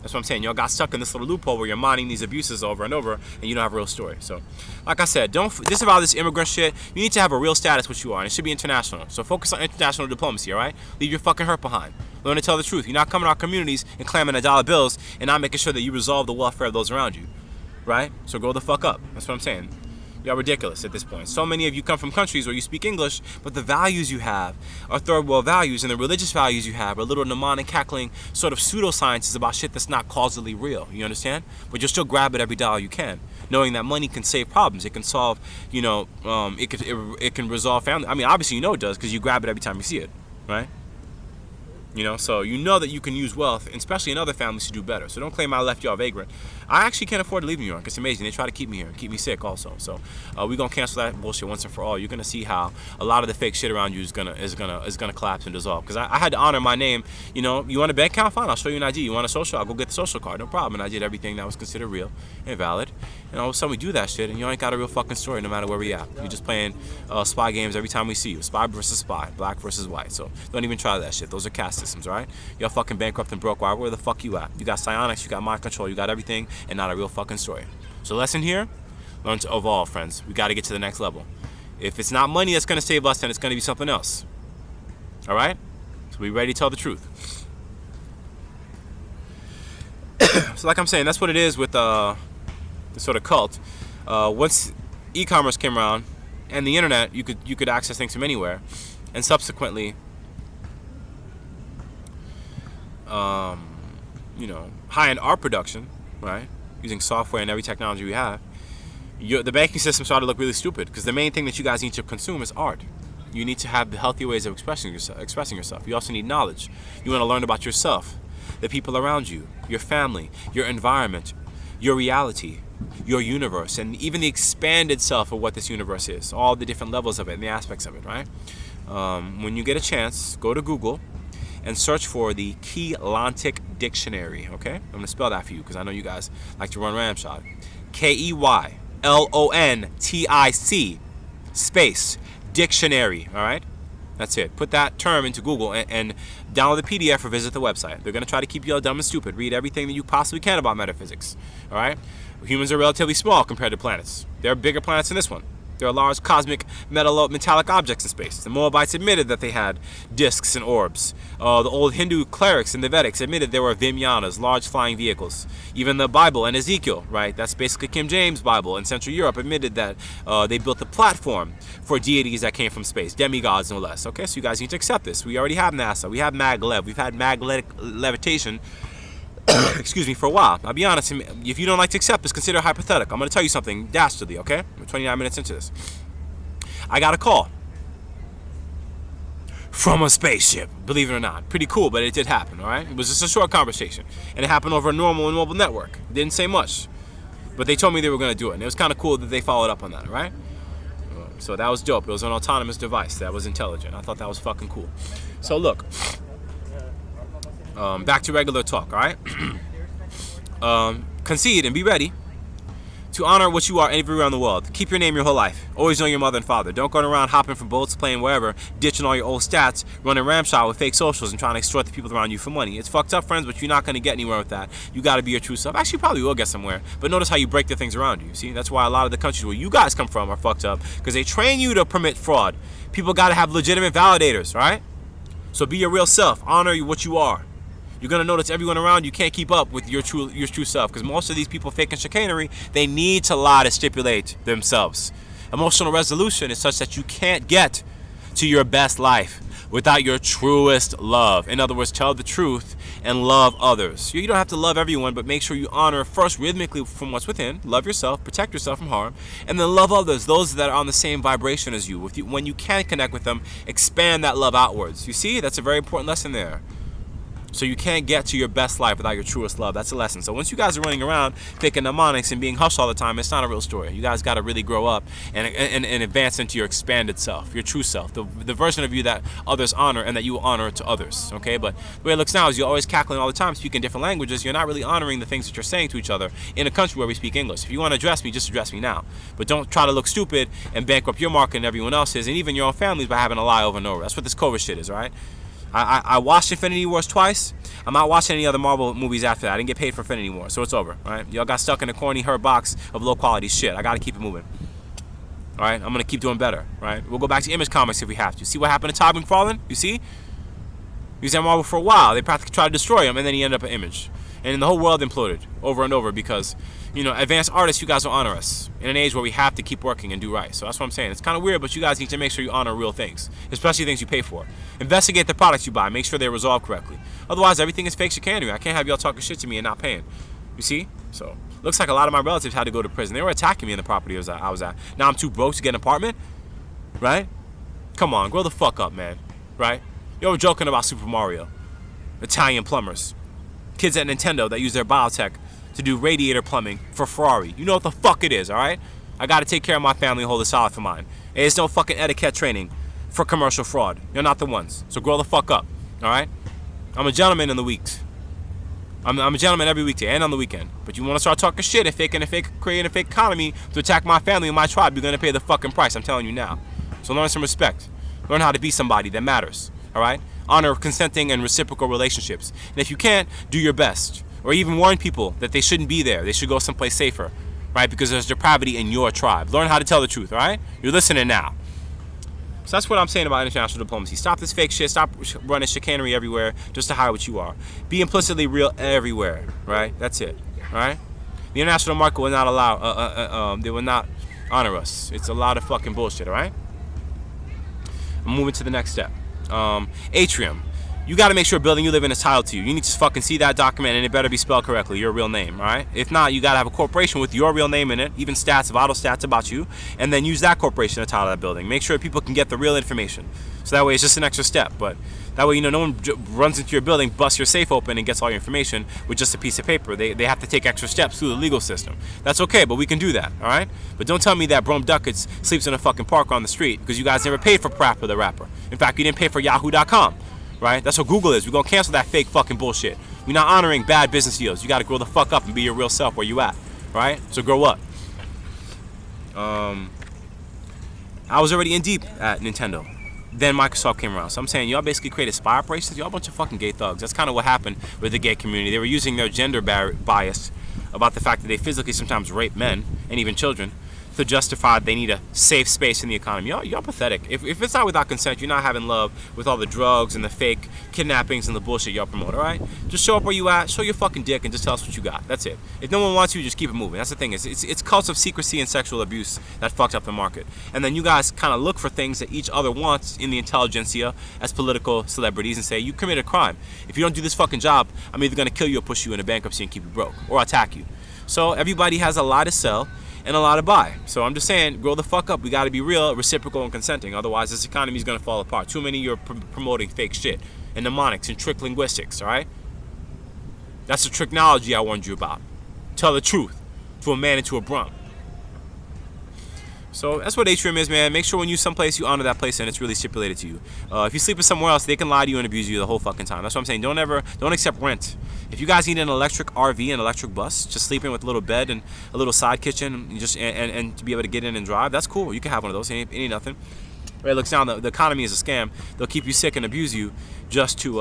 That's what I'm saying. Y'all got stuck in this little loophole where you're mining these abuses over and over and you don't have a real story. So, like I said, don't disavow this immigrant shit. You need to have a real status, what you are, and it should be international. So focus on international diplomacy, all right? Leave your fucking hurt behind. Learn to tell the truth. You're not coming to our communities and clamming $1 bills and not making sure that you resolve the welfare of those around you, right? So grow the fuck up. That's what I'm saying. Y'all ridiculous at this point. So many of you come from countries where you speak English, but the values you have are third world values, and the religious values you have are little mnemonic cackling sort of pseudosciences about shit that's not causally real. You understand? But you'll still grab at every dollar you can, knowing that money can save problems. It can solve, it can resolve family. I mean, obviously you know it does because you grab it every time you see it, right? So you know that you can use wealth, especially in other families, to do better. So don't claim I left y'all vagrant. I actually can't afford to leave New York. It's amazing. They try to keep me here and keep me sick also. So we're gonna cancel that bullshit once and for all. You're gonna see how a lot of the fake shit around you is gonna collapse and dissolve. Because I had to honor my name. You want a bank account? Fine, I'll show you an ID. You want a social? I'll go get the social card. No problem. And I did everything that was considered real and valid. And all of a sudden we do that shit, and you ain't got a real fucking story no matter where we at. You're just playing spy games every time we see you. Spy versus spy, black versus white. So don't even try that shit. Those are caste systems, all right? Y'all fucking bankrupt and broke. Why? Where the fuck you at? You got psionics, you got mind control, you got everything, and not a real fucking story. So lesson here, learn to evolve, friends. We got to get to the next level. If it's not money that's going to save us, then it's going to be something else. All right? So be ready to tell the truth. So like I'm saying, that's what it is with the sort of cult. Once e-commerce came around and the internet, you could access things from anywhere, and subsequently, high-end art production, right? Using software and every technology we have, the banking system started to look really stupid because the main thing that you guys need to consume is art. You need to have healthy ways of expressing yourself. You also need knowledge. You want to learn about yourself, the people around you, your family, your environment, your reality, your universe, and even the expanded self of what this universe is, all the different levels of it and the aspects of it, right? When you get a chance, go to Google and search for the Keylontic Dictionary, okay? I'm going to spell that for you because I know you guys like to run ramshot. Keylontic space dictionary, all right? That's it. Put that term into Google and download the PDF or visit the website. They're going to try to keep you all dumb and stupid. Read everything that you possibly can about metaphysics, all right? Humans are relatively small compared to planets. There are bigger planets than this one. There are large cosmic metallic objects in space. The Moabites admitted that they had disks and orbs. The old Hindu clerics and the Vedics admitted there were Vimyanas, large flying vehicles. Even the Bible and Ezekiel, right? That's basically King James' Bible in Central Europe, admitted that they built a platform for deities that came from space, demigods no less. Okay, so you guys need to accept this. We already have NASA. We have maglev. We've had magnetic levitation excuse me, for a while. I'll be honest, if you don't like to accept this, consider it hypothetical. I'm going to tell you something dastardly, okay? We're 29 minutes into this. I got a call from a spaceship, believe it or not. Pretty cool, but it did happen, all right? It was just a short conversation, and it happened over a normal and mobile network. It didn't say much, but they told me they were going to do it, and it was kind of cool that they followed up on that, all right? So that was dope. It was an autonomous device that was intelligent. I thought that was fucking cool. So look. Back to regular talk, all right? Concede and be ready To honor what you are everywhere in the world. Keep your name your whole life. Always know your mother and father. Don't go around hopping from boats, playing wherever, ditching all your old stats, running ramshot with fake socials and trying to extort the people around you for money. It's fucked up, friends, but you're not going to get anywhere with that. You got to be your true self. Actually, you probably will get somewhere, but notice how you break the things around you. See, that's why a lot of the countries where you guys come from are fucked up, because they train you to permit fraud. People got to have legitimate validators, right? So be your real self. Honor what you are. You're going to notice everyone around you can't keep up with your true self, because most of these people faking chicanery, they need to lie to stipulate themselves. Emotional resolution is such that you can't get to your best life without your truest love. In other words, tell the truth and love others. You don't have to love everyone, but make sure you honor first rhythmically from what's within. Love yourself, protect yourself from harm, and then love others, those that are on the same vibration as you. When you can't connect with them, expand that love outwards. You see, that's a very important lesson there. So you can't get to your best life without your truest love. That's a lesson. So once you guys are running around picking mnemonics and being hushed all the time, it's not a real story. You guys got to really grow up and advance into your expanded self, your true self, the version of you that others honor and that you honor to others. Okay, but the way it looks now is you're always cackling all the time, speaking different languages. You're not really honoring the things that you're saying to each other in a country where we speak English. If you want to address me, just address me now. But don't try to look stupid and bankrupt your market and everyone else's and even your own families by having a lie over and over. That's what this COVID shit is, all right? I watched Infinity Wars twice. I'm not watching any other Marvel movies after that. I didn't get paid for Infinity War, so it's over. All right, y'all got stuck in a corny hurt box of low quality shit. I gotta keep it moving. All right, I'm gonna keep doing better. Right, we'll go back to Image Comics if we have to. See what happened to Todd McFarlane? You see, he was at Marvel for a while. They practically tried to destroy him, and then he ended up at Image, and the whole world imploded over and over because, you know, advanced artists, you guys will honor us in an age where we have to keep working and do right. So that's what I'm saying. It's kind of weird, but you guys need to make sure you honor real things, especially things you pay for. Investigate the products you buy. Make sure they're resolved correctly. Otherwise, everything is fake chicanery. I can't have y'all talking shit to me and not paying. You see? So looks like a lot of my relatives had to go to prison. They were attacking me in the property I was at. Now I'm too broke to get an apartment, right? Come on, grow the fuck up, man. Right? Y'all were joking about Super Mario, Italian plumbers, kids at Nintendo that use their biotech to do radiator plumbing for Ferrari. You know what the fuck it is, all right? I got to take care of my family and hold it solid for mine. There's no fucking etiquette training for commercial fraud. You're not the ones. So grow the fuck up, all right? I'm a gentleman in the weeks. I'm a gentleman every weekday and on the weekend. But you want to start talking shit and creating a fake economy to attack my family and my tribe, you're going to pay the fucking price. I'm telling you now. So learn some respect. Learn how to be somebody that matters, all right? Honor consenting and reciprocal relationships. And if you can't, do your best. Or even warn people that they shouldn't be there. They should go someplace safer, right? Because there's depravity in your tribe. Learn how to tell the truth, all right? You're listening now. So that's what I'm saying about international diplomacy. Stop this fake shit. Stop running chicanery everywhere just to hide what you are. Be implicitly real everywhere, right? That's it, all right? The international market will not allow, they will not honor us. It's a lot of fucking bullshit, all right? I'm moving to the next step. Atrium. You got to make sure a building you live in is titled to you. You need to fucking see that document, and it better be spelled correctly, your real name, all right? If not, you got to have a corporation with your real name in it, even stats, vital stats about you, and then use that corporation to title that building. Make sure people can get the real information. So that way it's just an extra step, but that way, you know, no one runs into your building, busts your safe open, and gets all your information with just a piece of paper. They have to take extra steps through the legal system. That's okay, but we can do that, all right? But don't tell me that Brome Duckets sleeps in a fucking park on the street because you guys never paid for Prapper the rapper. In fact, you didn't pay for Yahoo.com. Right? That's what Google is. We're going to cancel that fake fucking bullshit. We're not honoring bad business deals. You got to grow the fuck up and be your real self where you at. Right? So grow up. I was already in deep at Nintendo. Then Microsoft came around. So I'm saying y'all basically created spy operations. Y'all a bunch of fucking gay thugs. That's kind of what happened with the gay community. They were using their gender bias about the fact that they physically sometimes rape men and even children to justify they need a safe space in the economy. Y'all pathetic. If it's not without consent, you're not having love with all the drugs and the fake kidnappings and the bullshit y'all promote, all right? Just show up where you at, show your fucking dick, and just tell us what you got. That's it. If no one wants you, just keep it moving. That's the thing. It's cults of secrecy and sexual abuse that fucked up the market. And then you guys kind of look for things that each other wants in the intelligentsia as political celebrities and say, you committed a crime. If you don't do this fucking job, I'm either going to kill you or push you into bankruptcy and keep you broke, or attack you. So everybody has a lot to sell and a lot to buy. So I'm just saying, grow the fuck up. We got to be real, reciprocal, and consenting. Otherwise, this economy is going to fall apart. Too many of you are promoting fake shit and mnemonics and trick linguistics, all right? That's the tricknology I warned you about. Tell the truth to a man and to a brum. So that's what Atrium is, man. Make sure when you someplace, you honor that place and it's really stipulated to you. If you sleep with somewhere else, they can lie to you and abuse you the whole fucking time. That's what I'm saying. Don't accept rent If you guys need an electric RV, an electric bus, just sleeping with a little bed and a little side kitchen, and to be able to get in and drive, that's cool. You can have one of those. Ain't nothing. Right? Looks down. The economy is a scam. They'll keep you sick and abuse you just to,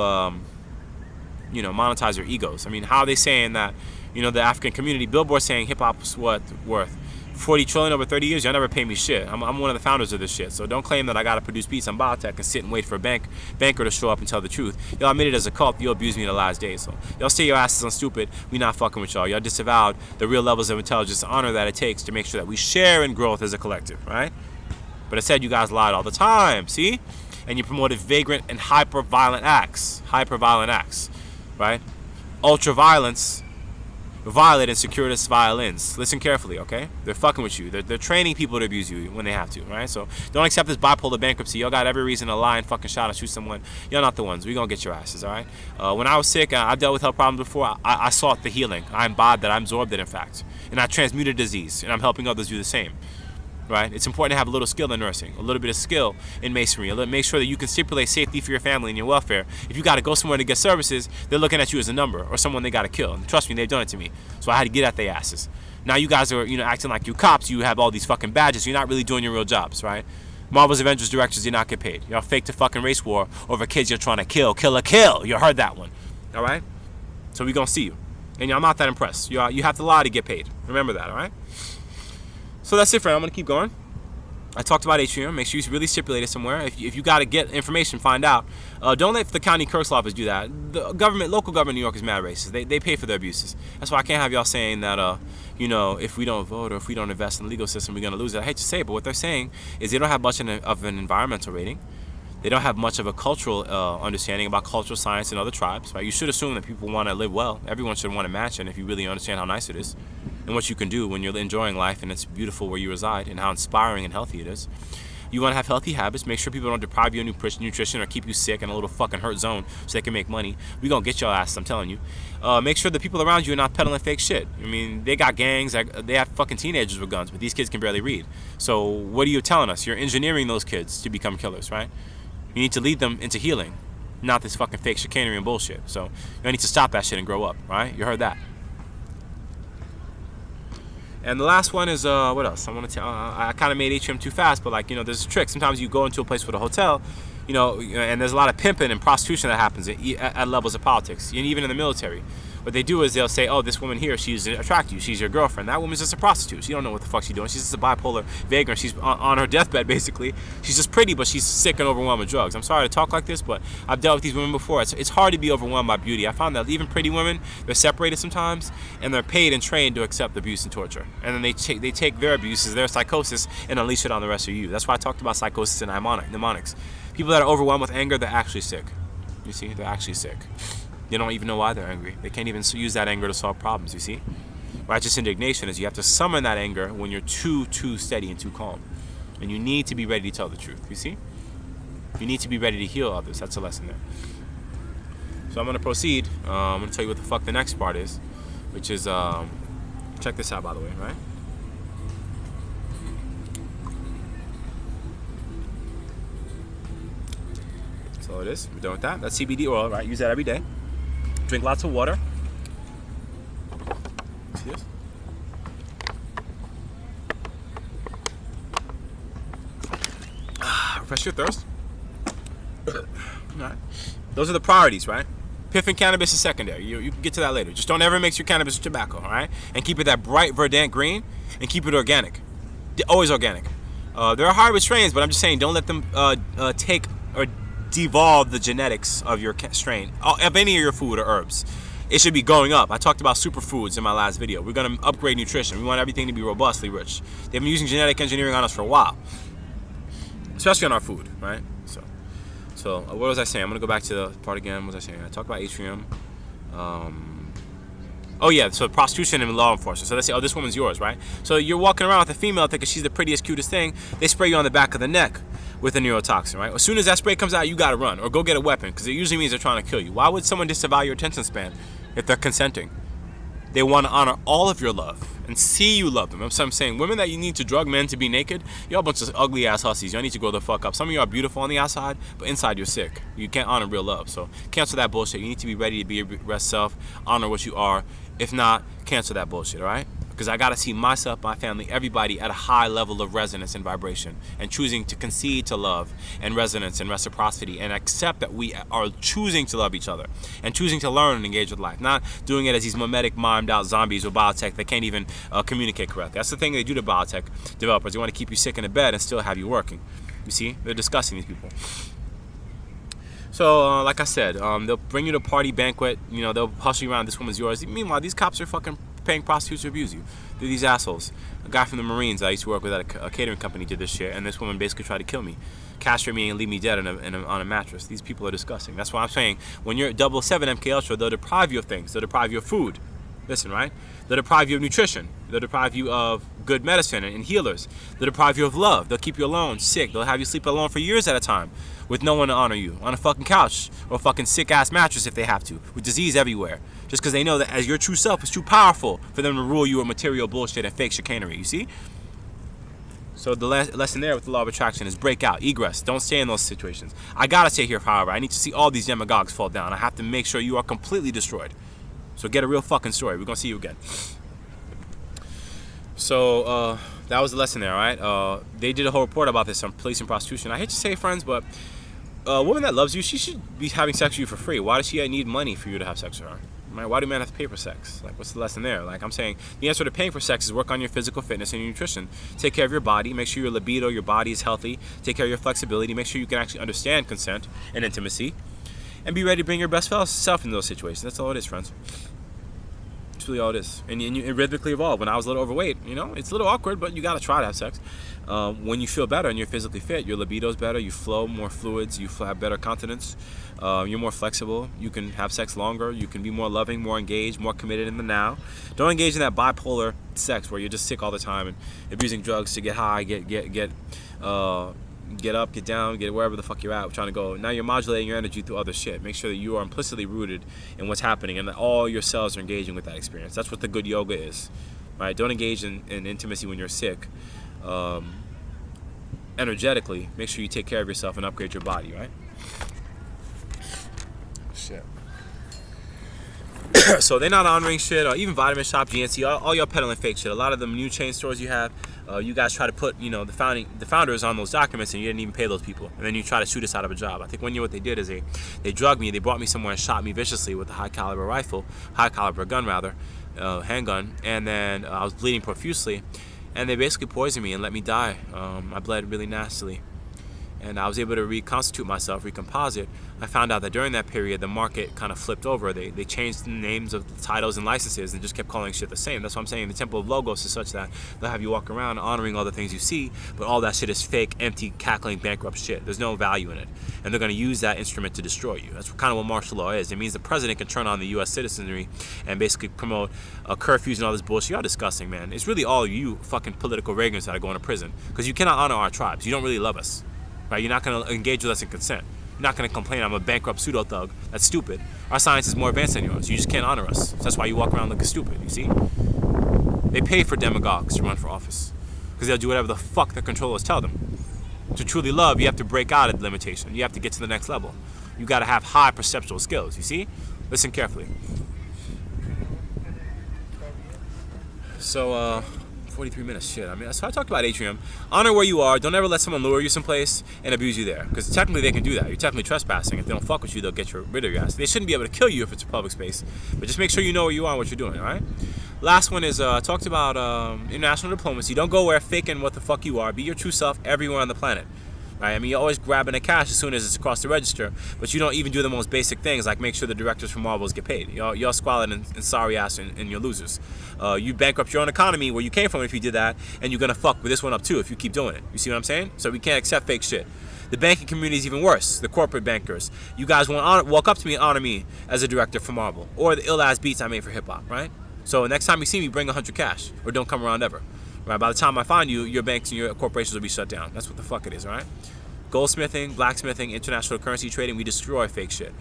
monetize your egos. I mean, how are they saying that? The African community, Billboard saying hip hop's worth 40 trillion over 30 years. Y'all never pay me shit. I'm one of the founders of this shit. So don't claim that I gotta produce beats on biotech and sit and wait for a banker to show up and tell the truth. Y'all made it as a cult. You'll abuse me in the last days. So y'all stay your asses on stupid. We not fucking with y'all. Y'all disavowed the real levels of intelligence and honor that it takes to make sure that we share in growth as a collective, right? But I said you guys lied all the time, see? And you promoted vagrant and hyper-violent acts, right? Ultra-violence, violent and securitist violins. Listen carefully, okay? They're fucking with you. They're training people to abuse you when they have to, right? So don't accept this bipolar bankruptcy. Y'all got every reason to lie and fucking shot or shoot someone. Y'all not the ones. We gonna get your asses, all right? When I was sick, I've dealt with health problems before. I sought the healing. I embodied that. I absorbed it, in fact. And I transmuted disease, and I'm helping others do the same. Right? It's important to have a little skill in nursing, a little bit of skill in masonry. Make sure that you can stipulate safety for your family and your welfare. If you got to go somewhere to get services, they're looking at you as a number or someone they got to kill. And trust me, they've done it to me. So I had to get at their asses. Now you guys are, acting like you cops. You have all these fucking badges. You're not really doing your real jobs, right? Marvel's Avengers directors did not get paid. Y'all faked a fucking race war over kids you're trying to kill. You heard that one, all right? So we gonna see you, and I'm not that impressed. You have to lie to get paid. Remember that, all right? So that's it, friend. I'm going to keep going. I talked about Atrium. Make sure you really stipulate it somewhere. If you got to get information, find out. Don't let the county clerk's office do that. The local government in New York is mad racist. They pay for their abuses. That's why I can't have y'all saying that, if we don't vote or if we don't invest in the legal system, we're going to lose it. I hate to say it, but what they're saying is they don't have much of an environmental rating. They don't have much of a cultural understanding about cultural science in other tribes. Right? You should assume that people want to live well. Everyone should want to match it if you really understand how nice it is and what you can do when you're enjoying life and it's beautiful where you reside and how inspiring and healthy it is. You want to have healthy habits. Make sure people don't deprive you of nutrition or keep you sick in a little fucking hurt zone so they can make money. We gonna get your ass, I'm telling you. Make sure the people around you are not peddling fake shit. I mean, they got gangs. They have fucking teenagers with guns, but these kids can barely read. So what are you telling us? You're engineering those kids to become killers, right? You need to lead them into healing, not this fucking fake chicanery and bullshit. So you need to stop that shit and grow up, right? You heard that. And the last one is, what else? I want to tell, I kind of made Atrium too fast, but there's a trick. Sometimes you go into a place with a hotel, and there's a lot of pimping and prostitution that happens at levels of politics, and even in the military. What they do is they'll say, oh, this woman here, she's attracted you. She's your girlfriend. That woman's just a prostitute. She don't know what the fuck she's doing. She's just a bipolar vagrant. She's on her deathbed, basically. She's just pretty, but she's sick and overwhelmed with drugs. I'm sorry to talk like this, but I've dealt with these women before. It's hard to be overwhelmed by beauty. I found that even pretty women, they're separated sometimes, and they're paid and trained to accept abuse and torture. And then they take their abuses, their psychosis, and unleash it on the rest of you. That's why I talked about psychosis and mnemonics. People that are overwhelmed with anger, they're actually sick. You see, they're actually sick. They don't even know why they're angry. They can't even use that anger to solve problems, you see? Righteous indignation is you have to summon that anger when you're too steady and too calm. And you need to be ready to tell the truth, you see? You need to be ready to heal others. That's a lesson there. So I'm going to proceed. I'm going to tell you what the fuck the next part is, which is, check this out, by the way, right? So it is. We're done with that. That's CBD oil, right? Use that every day. Drink lots of water. See this? Refresh your thirst. All right. Those are the priorities, right? Piff and cannabis is secondary. You can get to that later. Just don't ever mix your cannabis with tobacco, all right? And keep it that bright verdant green, and keep it organic. Always organic. There are hybrid strains, but I'm just saying, don't let them take or devolve the genetics of your strain, of any of your food or herbs. It should be going up. I talked about superfoods in my last video. We're going to upgrade nutrition. We want everything to be robustly rich. They've been using genetic engineering on us for a while, especially on our food, right? So what was I saying? I'm going to go back to the part again. What was I saying? I talked about atrium. Oh yeah, so prostitution and law enforcement. So let's say, oh, this woman's yours, right? So you're walking around with a female thinking she's the prettiest, cutest thing. They spray you on the back of the neck with a neurotoxin, right? As soon as that spray comes out, you gotta run or go get a weapon because it usually means they're trying to kill you. Why would someone disavow your attention span if they're consenting? They want to honor all of your love and see you love them. So I'm saying, women that you need to drug men to be naked, y'all a bunch of ugly ass hussies. Y'all need to grow the fuck up. Some of you are beautiful on the outside, but inside you're sick. You can't honor real love. So cancel that bullshit. You need to be ready to be your best self, honor what you are. If not, cancel that bullshit, all right? Because I got to see myself, my family, everybody at a high level of resonance and vibration, and choosing to concede to love and resonance and reciprocity, and accept that we are choosing to love each other and choosing to learn and engage with life, not doing it as these mimetic, mimed out zombies with biotech that can't even communicate correctly. That's the thing they do to biotech developers. They want to keep you sick in a bed and still have you working. You see, they're disgusting, these people. So, like I said, they'll bring you to a party banquet. You know, they'll hustle you around. This woman's yours. Meanwhile, these cops are fucking paying prostitutes to abuse you. They're these assholes. A guy from the Marines I used to work with at a catering company did this shit, and this woman basically tried to kill me, castrate me, and leave me dead on a mattress. These people are disgusting. That's why I'm saying, when you're 007 MK Ultra, they'll deprive you of things. They'll deprive you of food. Listen, right? They'll deprive you of nutrition. They'll deprive you of good medicine and healers. They'll deprive you of love. They'll keep you alone, sick. They'll have you sleep alone for years at a time with no one to honor you, on a fucking couch or a fucking sick-ass mattress if they have to, with disease everywhere, just because they know that as your true self is too powerful for them to rule you with material bullshit and fake chicanery, you see? So the lesson there with the law of attraction is break out, egress. Don't stay in those situations. I gotta stay here, however. I need to see all these demagogues fall down. I have to make sure you are completely destroyed. So get a real fucking story. We're gonna see you again. So that was the lesson there, all right? They did a whole report about this on police and prostitution. I hate to say, friends, but a woman that loves you, she should be having sex with you for free. Why does she need money for you to have sex with her? Right? Why do men have to pay for sex? Like, what's the lesson there? Like, I'm saying the answer to paying for sex is work on your physical fitness and your nutrition. Take care of your body. Make sure your libido, your body is healthy. Take care of your flexibility. Make sure you can actually understand consent and intimacy. And be ready to bring your best self in those situations. That's all it is, friends. That's really all it is. And you rhythmically evolve. When I was a little overweight, you know, it's a little awkward, but you got to try to have sex. When you feel better and you're physically fit, your libido's better, you flow more fluids, you have better continence, you're more flexible, you can have sex longer, you can be more loving, more engaged, more committed in the now. Don't engage in that bipolar sex where you're just sick all the time and abusing drugs to get high, get up, get down, get wherever the fuck you're at, trying to go. Now you're modulating your energy through other shit. Make sure that you are implicitly rooted in what's happening and that all your cells are engaging with that experience. That's what the good yoga is, right? Don't engage in intimacy when you're sick. Energetically, make sure you take care of yourself and upgrade your body, right? Shit. So they're not honoring shit, or even Vitamin Shop, GNC, all y'all peddling fake shit. A lot of the new chain stores you have, you guys try to put, you know, the founders on those documents, and you didn't even pay those people, and then you try to shoot us out of a job. I think one year what they did is they drugged me, they brought me somewhere and shot me viciously with a high caliber gun rather, handgun, and then I was bleeding profusely. And they basically poisoned me and let me die. I bled really nastily. And I was able to reconstitute myself, recomposite. I found out that during that period, the market kind of flipped over. They changed the names of the titles and licenses and just kept calling shit the same. That's what I'm saying. The Temple of Logos is such that they'll have you walk around honoring all the things you see, but all that shit is fake, empty, cackling, bankrupt shit. There's no value in it. And they're going to use that instrument to destroy you. That's kind of what martial law is. It means the president can turn on the U.S. citizenry and basically promote curfews and all this bullshit. Y'all disgusting, man. It's really all you fucking political Reagans that are going to prison because you cannot honor our tribes. You don't really love us. Right? You're not going to engage with us in consent. You're not going to complain I'm a bankrupt pseudo-thug. That's stupid. Our science is more advanced than yours. You just can't honor us. So that's why you walk around looking stupid, you see? They pay for demagogues to run for office because they'll do whatever the fuck their controllers tell them. To truly love, you have to break out of limitation. You have to get to the next level. You got to have high perceptual skills, you see? Listen carefully. So, 43 minutes, shit. I mean, so I talked about atrium. Honor where you are. Don't ever let someone lure you someplace and abuse you there. Because technically they can do that. You're technically trespassing. If they don't fuck with you, they'll get rid of your ass. They shouldn't be able to kill you if it's a public space. But just make sure you know where you are and what you're doing, alright? Last one is, talked about international diplomacy. Don't go where faking what the fuck you are. Be your true self everywhere on the planet. Right? I mean, you're always grabbing the cash as soon as it's across the register, but you don't even do the most basic things like make sure the directors from Marbles get paid. You're squalid and sorry ass and you're losers. You bankrupt your own economy where you came from if you did that, and you're going to fuck with this one up too if you keep doing it. You see what I'm saying? So we can't accept fake shit. The banking community is even worse. The corporate bankers. You guys won't walk up to me and honor me as a director for Marvel or the ill-ass beats I made for hip-hop, right? So next time you see me, bring 100 cash or don't come around ever. Right? By the time I find you, your banks and your corporations will be shut down. That's what the fuck it is, all right? Goldsmithing, blacksmithing, international currency trading, we destroy fake shit.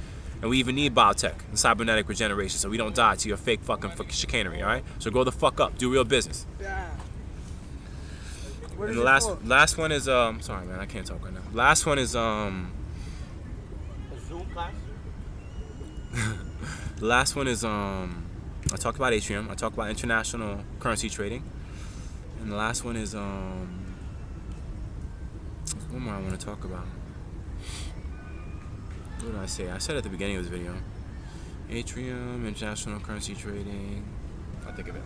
And we even need biotech and cybernetic regeneration so we don't die to your fake fucking chicanery, alright? So grow the fuck up. Do real business. Yeah. And the last one is sorry man, I can't talk right now. Last one is A Zoom class? the last one is I talked about Atrium, I talked about international currency trading. And the last one is what more I want to talk about? What did I say? I said at the beginning of this video. Atrium, international currency trading. I'll think of it.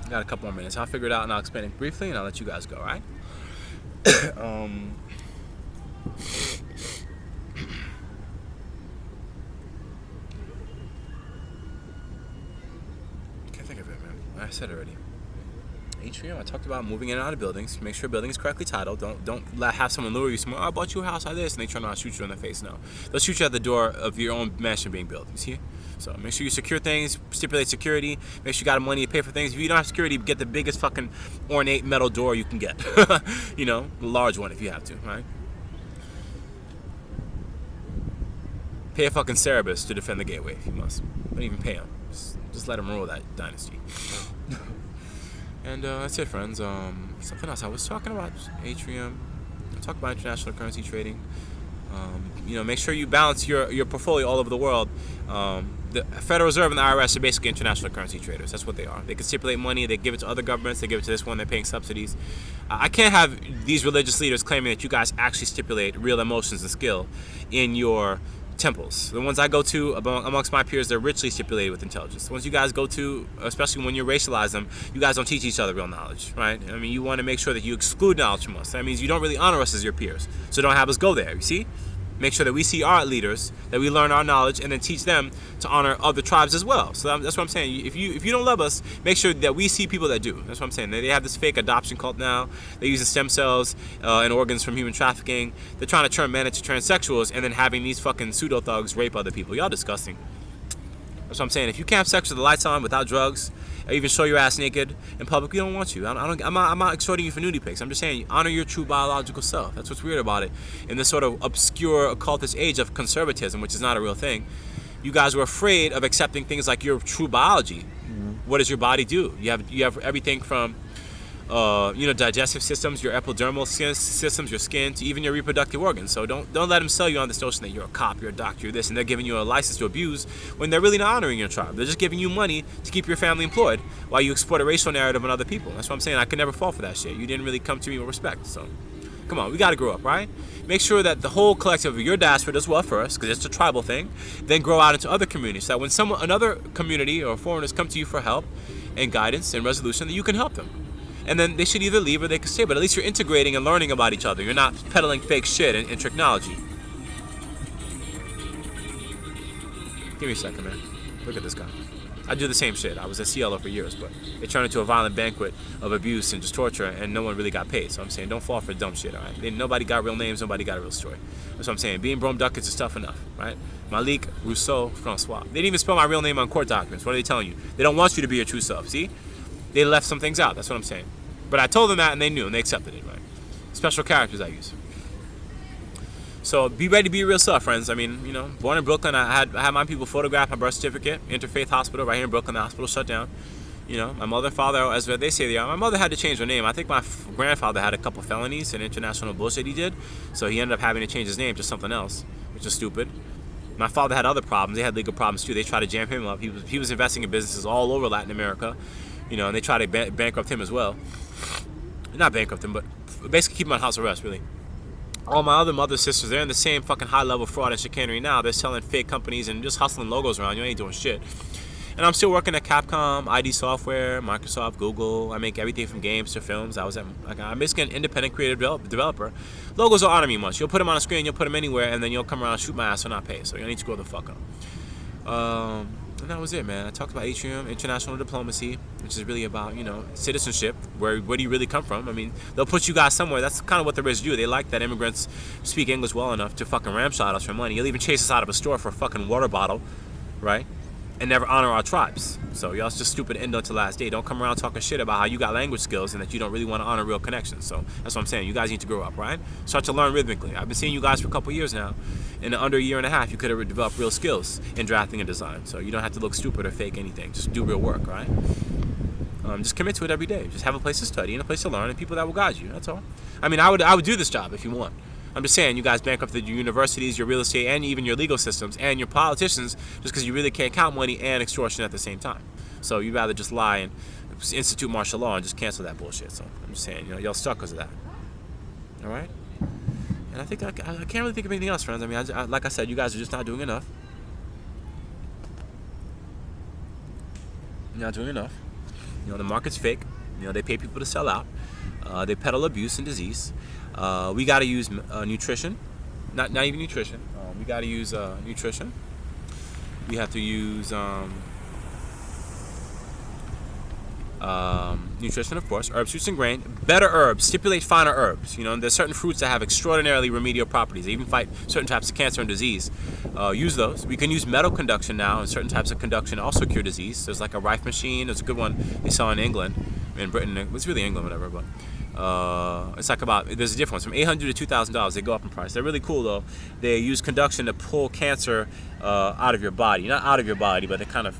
Got a couple more minutes. I'll figure it out and I'll explain it briefly and I'll let you guys go, alright? Can't think of it, man. I said it already. Atrium, I talked about moving in and out of buildings. Make sure building is correctly titled. Don't have someone lure you somewhere. Oh, I bought you a house like this, and they turn around and shoot you in the face. No, they'll shoot you at the door of your own mansion being built. You see? So make sure you secure things, stipulate security. Make sure you got money to pay for things. If you don't have security, get the biggest fucking ornate metal door you can get. You know, the large one if you have to, right? Pay a fucking Cerberus to defend the gateway if you must. Don't even pay him. Just let him rule that dynasty. And that's it, friends. Something else I was talking about Atrium. I talked about international currency trading. You know, make sure you balance your portfolio all over the world. The Federal Reserve and the IRS are basically international currency traders. That's what they are. They can stipulate money. They give it to other governments. They give it to this one. They're paying subsidies. I can't have these religious leaders claiming that you guys actually stipulate real emotions and skill in your temples. The ones I go to amongst my peers, they're richly stipulated with intelligence. The ones you guys go to, especially when you racialize them, you guys don't teach each other real knowledge, right? I mean, you want to make sure that you exclude knowledge from us. That means you don't really honor us as your peers. So don't have us go there, you see? Make sure that we see our leaders, that we learn our knowledge, and then teach them to honor other tribes as well. So that's what I'm saying. If you don't love us, make sure that we see people that do. That's what I'm saying. They have this fake adoption cult now. They're using stem cells and organs from human trafficking. They're trying to turn men into transsexuals and then having these fucking pseudo thugs rape other people. Y'all disgusting. That's what I'm saying. If you can't have sex with the lights on without drugs, or even show your ass naked in public, we don't want you. I'm not exhorting you for nudie pics. I'm just saying, honor your true biological self. That's what's weird about it. In this sort of obscure occultist age of conservatism, which is not a real thing, you guys were afraid of accepting things like your true biology. Mm-hmm. What does your body do? You have everything from digestive systems, your epidermal systems, your skin, to even your reproductive organs. So don't let them sell you on this notion that you're a cop, you're a doctor, you're this, and they're giving you a license to abuse when they're really not honoring your tribe. They're just giving you money to keep your family employed while you exploit a racial narrative on other people. That's what I'm saying. I could never fall for that shit. You didn't really come to me with respect. So come on, we got to grow up, right? Make sure that the whole collective of your diaspora does well first, because it's a tribal thing. Then grow out into other communities, so that when another community or foreigners come to you for help and guidance and resolution, that you can help them. And then they should either leave or they can stay, but at least you're integrating and learning about each other. You're not peddling fake shit and technology. Give me a second, man. Look at this guy. I do the same shit. I was a CLO for years, but it turned into a violent banquet of abuse and just torture, and no one really got paid. So I'm saying, don't fall for dumb shit, all right? Nobody got real names, nobody got a real story. That's what I'm saying. Being Brome Duckets is tough enough, right? Malik, Rousseau, Francois. They didn't even spell my real name on court documents. What are they telling you? They don't want you to be your true self, see? They left some things out, that's what I'm saying. But I told them that and they knew and they accepted it, right? Special characters I use. So be ready to be your real self, friends. I mean, you know, born in Brooklyn, I had my people photograph my birth certificate. Interfaith Hospital right here in Brooklyn. The hospital shut down. You know, my mother and father, as they say they are. My mother had to change her name. I think my grandfather had a couple felonies and international bullshit he did. So he ended up having to change his name to something else, which is stupid. My father had other problems. They had legal problems too. They tried to jam him up. He was investing in businesses all over Latin America. You know, and they tried to bankrupt him as well. Not bankrupt him, but basically keep him on house arrest, really. All my other mother sisters, they're in the same fucking high-level fraud and chicanery now. They're selling fake companies and just hustling logos around. You ain't doing shit. And I'm still working at Capcom, ID Software, Microsoft, Google. I make everything from games to films. I'm basically an independent creative developer. Logos don't honor me much. You'll put them on a screen, you'll put them anywhere, and then you'll come around and shoot my ass and not pay. So you need to grow the fuck up. And that was it, man. I talked about Atrium, international diplomacy, which is really about, you know, citizenship. Where do you really come from? I mean, they'll put you guys somewhere. That's kind of what the rich do. They like that immigrants speak English well enough to fucking ramshot us for money. You'll even chase us out of a store for a fucking water bottle, right? And never honor our tribes. So y'all's just stupid end until last day. Don't come around talking shit about how you got language skills and that you don't really want to honor real connections. So that's what I'm saying. You guys need to grow up, right? Start to learn rhythmically. I've been seeing you guys for a couple years now, in under a year and a half, you could have developed real skills in drafting and design. So you don't have to look stupid or fake anything. Just do real work, right? Just commit to it every day. Just have a place to study and a place to learn and people that will guide you. That's all. I mean, I would do this job if you want. I'm just saying, you guys bankrupted your universities, your real estate, and even your legal systems, and your politicians, just because you really can't count money and extortion at the same time. So you'd rather just lie and institute martial law and just cancel that bullshit. So I'm just saying, y'all stuck because of that. All right? And I think I can't really think of anything else, friends. I mean, like I said, you guys are just not doing enough. You're not doing enough. The market's fake. They pay people to sell out. They peddle abuse and disease. We got to use nutrition. Not even nutrition. We got to use nutrition. We have to use nutrition, of course, herbs, fruits, and grain. Better herbs, stipulate finer herbs. There's certain fruits that have extraordinarily remedial properties. They even fight certain types of cancer and disease. Use those. We can use metal conduction now, and certain types of conduction also cure disease. There's like a Rife machine. There's a good one they saw in England, in Britain. It's really England, whatever, but it's like there's a difference from $800 to $2,000. They go up in price. They're really cool though. They use conduction to pull cancer out of your body. Not out of your body, but they kind of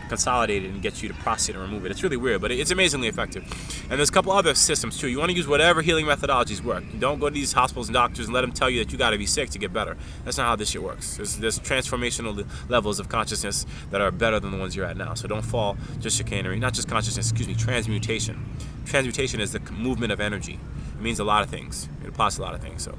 consolidate it and get you to process it and remove it. It's really weird, but it's amazingly effective. And there's a couple other systems too. You want to use whatever healing methodologies work. You don't go to these hospitals and doctors and let them tell you that you got to be sick to get better. That's not how this shit works. There's transformational levels of consciousness that are better than the ones you're at now. So don't fall just chicanery. Not just consciousness, transmutation. Transmutation is the movement of energy. It means a lot of things. It applies to a lot of things. So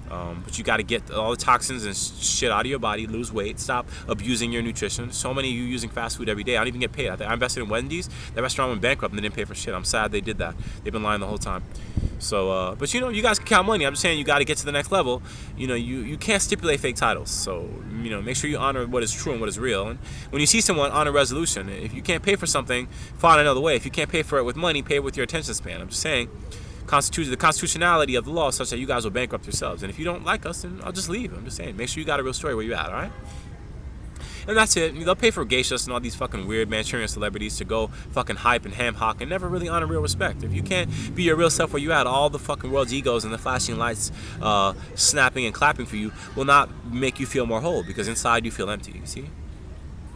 but you got to get all the toxins and shit out of your body, lose weight, stop abusing your nutrition. So many of you using fast food every day. I don't even get paid. I invested in Wendy's. That restaurant went bankrupt and they didn't pay for shit. I'm sad they did that. They've been lying the whole time. So, but you guys can count money. I'm just saying you got to get to the next level. You can't stipulate fake titles. So, make sure you honor what is true and what is real. And when you see someone, honor resolution. If you can't pay for something, find another way. If you can't pay for it with money, pay it with your attention span. I'm just saying. The constitutionality of the law is such that you guys will bankrupt yourselves. And if you don't like us, then I'll just leave. I'm just saying, make sure you got a real story where you at, all right? And that's it. They'll pay for geishas and all these fucking weird Manchurian celebrities to go fucking hype and ham hock and never really honor real respect. If you can't be your real self where you at, all the fucking world's egos and the flashing lights snapping and clapping for you will not make you feel more whole, because inside you feel empty, you see?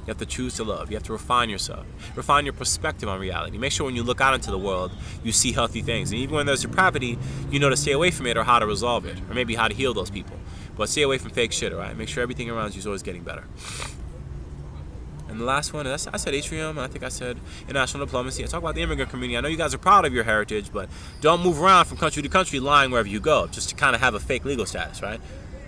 You have to choose to love. You have to refine yourself. Refine your perspective on reality. Make sure when you look out into the world, you see healthy things. And even when there's depravity, you know to stay away from it or how to resolve it. Or maybe how to heal those people. But stay away from fake shit, all right? Make sure everything around you is always getting better. And the last one, I said atrium, and I think I said international diplomacy. I talk about the immigrant community. I know you guys are proud of your heritage, but don't move around from country to country lying wherever you go, just to kind of have a fake legal status, right?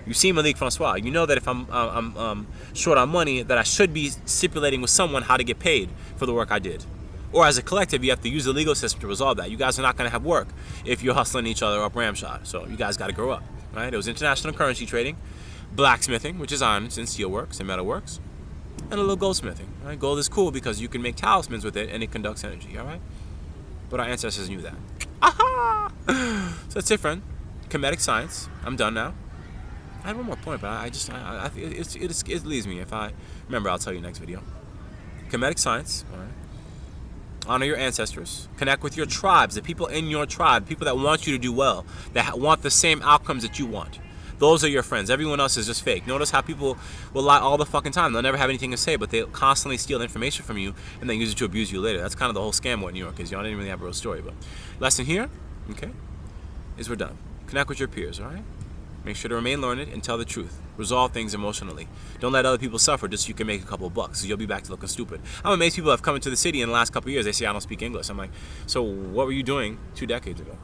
You see Malik, Francois. You know that if I'm short on money, that I should be stipulating with someone how to get paid for the work I did. Or as a collective, you have to use the legal system to resolve that. You guys are not going to have work if you're hustling each other up ramshot. So you guys got to grow up, right? It was international currency trading, blacksmithing, which is irons and steelworks and metalworks, and a little goldsmithing. Right? Gold is cool because you can make talismans with it and it conducts energy, all right? But our ancestors knew that. Aha! So that's it, friend. Comedic science. I'm done now. I had one more point, but it leaves me. If I remember, I'll tell you next video. Comedic science. All right. Honor your ancestors. Connect with your tribes, the people in your tribe, people that want you to do well, that want the same outcomes that you want. Those are your friends. Everyone else is just fake. Notice how people will lie all the fucking time. They'll never have anything to say, but they'll constantly steal information from you and then use it to abuse you later. That's kind of the whole scam with New York, is y'all didn't really have a real story. But lesson here, okay, is we're done. Connect with your peers, all right? Make sure to remain learned and tell the truth. Resolve things emotionally. Don't let other people suffer just so you can make a couple of bucks, so you'll be back to looking stupid. I'm amazed people have come into the city in the last couple of years. They say I don't speak English. I'm like, so what were you doing 2 decades ago?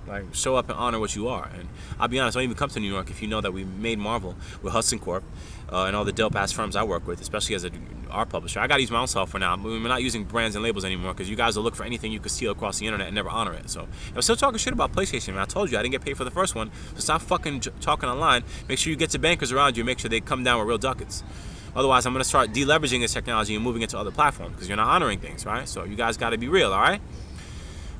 Like, show up and honor what you are. And I'll be honest, don't even come to New York if you know that we made Marvel with Hudson Corp and all the dope-ass firms I work with, especially as an art publisher. I got to use my own software now. We're not using brands and labels anymore because you guys will look for anything you could steal across the internet and never honor it. So I'm still talking shit about PlayStation. Man, I told you I didn't get paid for the first one. So stop fucking talking online. Make sure you get to bankers around you and make sure they come down with real ducats. Otherwise, I'm going to start deleveraging this technology and moving it to other platforms because you're not honoring things, right? So you guys got to be real, all right?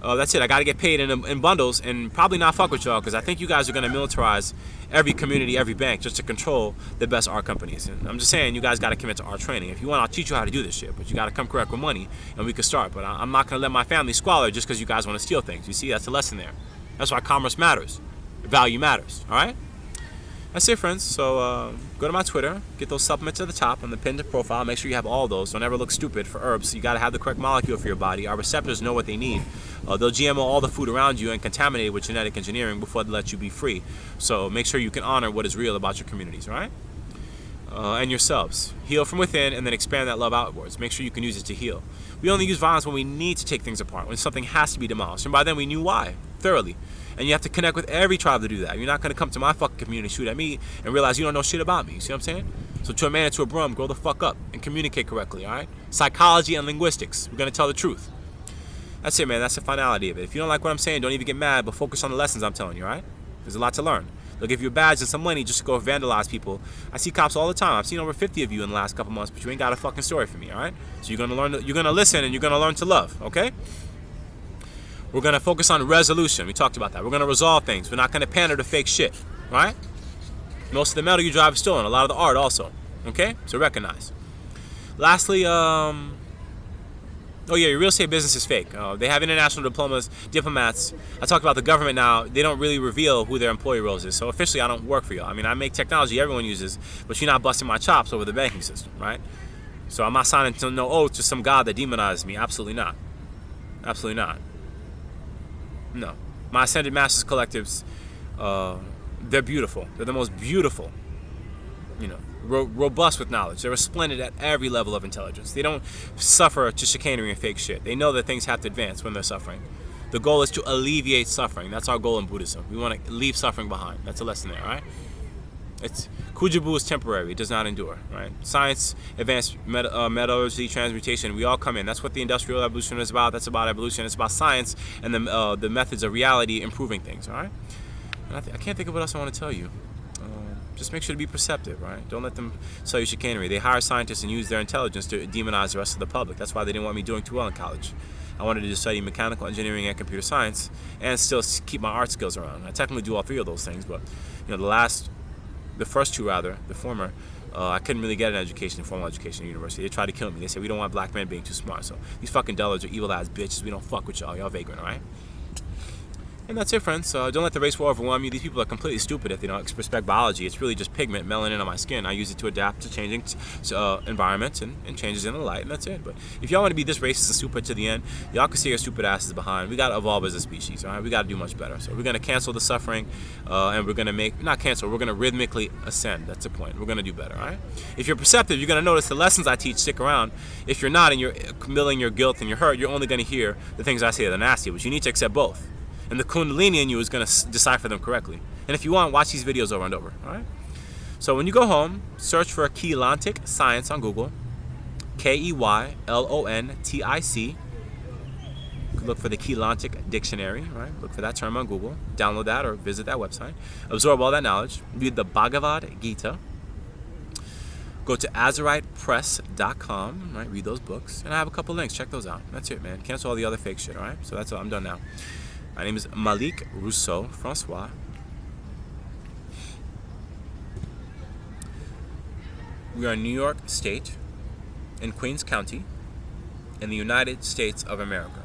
That's it. I got to get paid in bundles and probably not fuck with y'all because I think you guys are going to militarize every community, every bank just to control the best art companies. And I'm just saying you guys got to commit to art training. If you want, I'll teach you how to do this shit, but you got to come correct with money and we can start. But I'm not going to let my family squalor just because you guys want to steal things. You see, that's a lesson there. That's why commerce matters. Value matters. All right? That's it, friends. So go to my Twitter, get those supplements at the top on the pinned profile. Make sure you have all those. Don't ever look stupid for herbs. You got to have the correct molecule for your body. Our receptors know what they need. They'll GMO all the food around you and contaminate it with genetic engineering before they let you be free. So make sure you can honor what is real about your communities, all right? And yourselves. Heal from within and then expand that love outwards. Make sure you can use it to heal. We only use violence when we need to take things apart, when something has to be demolished. And by then we knew why, thoroughly. And you have to connect with every tribe to do that. You're not going to come to my fucking community, shoot at me, and realize you don't know shit about me. You see what I'm saying? So to a man and to a broom, grow the fuck up and communicate correctly, all right? Psychology and linguistics. We're going to tell the truth. That's it, man. That's the finality of it. If you don't like what I'm saying, don't even get mad, but focus on the lessons I'm telling you, all right? There's a lot to learn. They'll give you a badge and some money just to go vandalize people. I see cops all the time. I've seen over 50 of you in the last couple months, but you ain't got a fucking story for me, all right? So you're going to learn, you're going to listen, and you're going to learn to love, okay? We're going to focus on resolution. We talked about that. We're going to resolve things. We're not going to pander to fake shit, right? Most of the metal you drive is stolen. A lot of the art also, okay? So recognize. Lastly, oh yeah, your real estate business is fake. They have international diplomas, diplomats. I talked about the government now. They don't really reveal who their employee roles is. So officially, I don't work for you. I mean, I make technology everyone uses, but you're not busting my chops over the banking system, right? So I'm not signing to no oath to some god that demonizes me. Absolutely not. Absolutely not. No. My Ascended Masters collectives, they're beautiful. They're the most beautiful, you know, robust with knowledge. They're resplendent at every level of intelligence. They don't suffer to chicanery and fake shit. They know that things have to advance when they're suffering. The goal is to alleviate suffering. That's our goal in Buddhism. We want to leave suffering behind. That's a lesson there, right? It's Kujabu is temporary. It does not endure, right? Science, advanced metallurgy, transmutation, we all come in. That's what the Industrial Revolution is about. That's about evolution. It's about science and the methods of reality improving things, all right? And I can't think of what else I want to tell you. Just make sure to be perceptive, right? Don't let them sell you chicanery. They hire scientists and use their intelligence to demonize the rest of the public. That's why they didn't want me doing too well in college. I wanted to study mechanical engineering and computer science and still keep my art skills around. I technically do all three of those things, but you know, the first two rather, the former, I couldn't really get an education, formal education at university. They tried to kill me. They said, we don't want black men being too smart. So these fucking dullards are evil ass bitches. We don't fuck with y'all. Y'all vagrant, all right? And that's it, friends. Don't let the race war overwhelm you. These people are completely stupid if they don't respect biology. It's really just pigment, melanin on my skin. I use it to adapt to changing environments and changes in the light, and that's it. But if y'all want to be this racist and stupid to the end, y'all can see your stupid asses behind. We got to evolve as a species, all right? We got to do much better. So we're going to cancel the suffering, and we're going to not cancel, we're going to rhythmically ascend. That's the point. We're going to do better, all right? If you're perceptive, you're going to notice the lessons I teach stick around. If you're not and you're milling your guilt and your hurt, you're only going to hear the things I say that are nasty, but you need to accept both. And the Kundalini in you is going to decipher them correctly. And if you want, watch these videos over and over, all right? So when you go home, search for Keylantic Science on Google. Keylontic. Look for the Keylantic Dictionary, right? Look for that term on Google. Download that or visit that website. Absorb all that knowledge. Read the Bhagavad Gita. Go to AzeritePress.com, right? Read those books. And I have a couple links. Check those out. That's it, man. Cancel all the other fake shit, all right? So that's all. I'm done now. My name is Malik Rousseau Francois. We are in New York State, in Queens County, in the United States of America.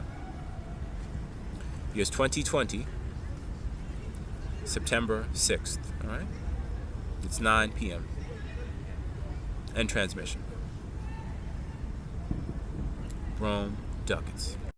Year's 2020, September 6th, all right? It's 9 p.m. End transmission. Rome Ducats.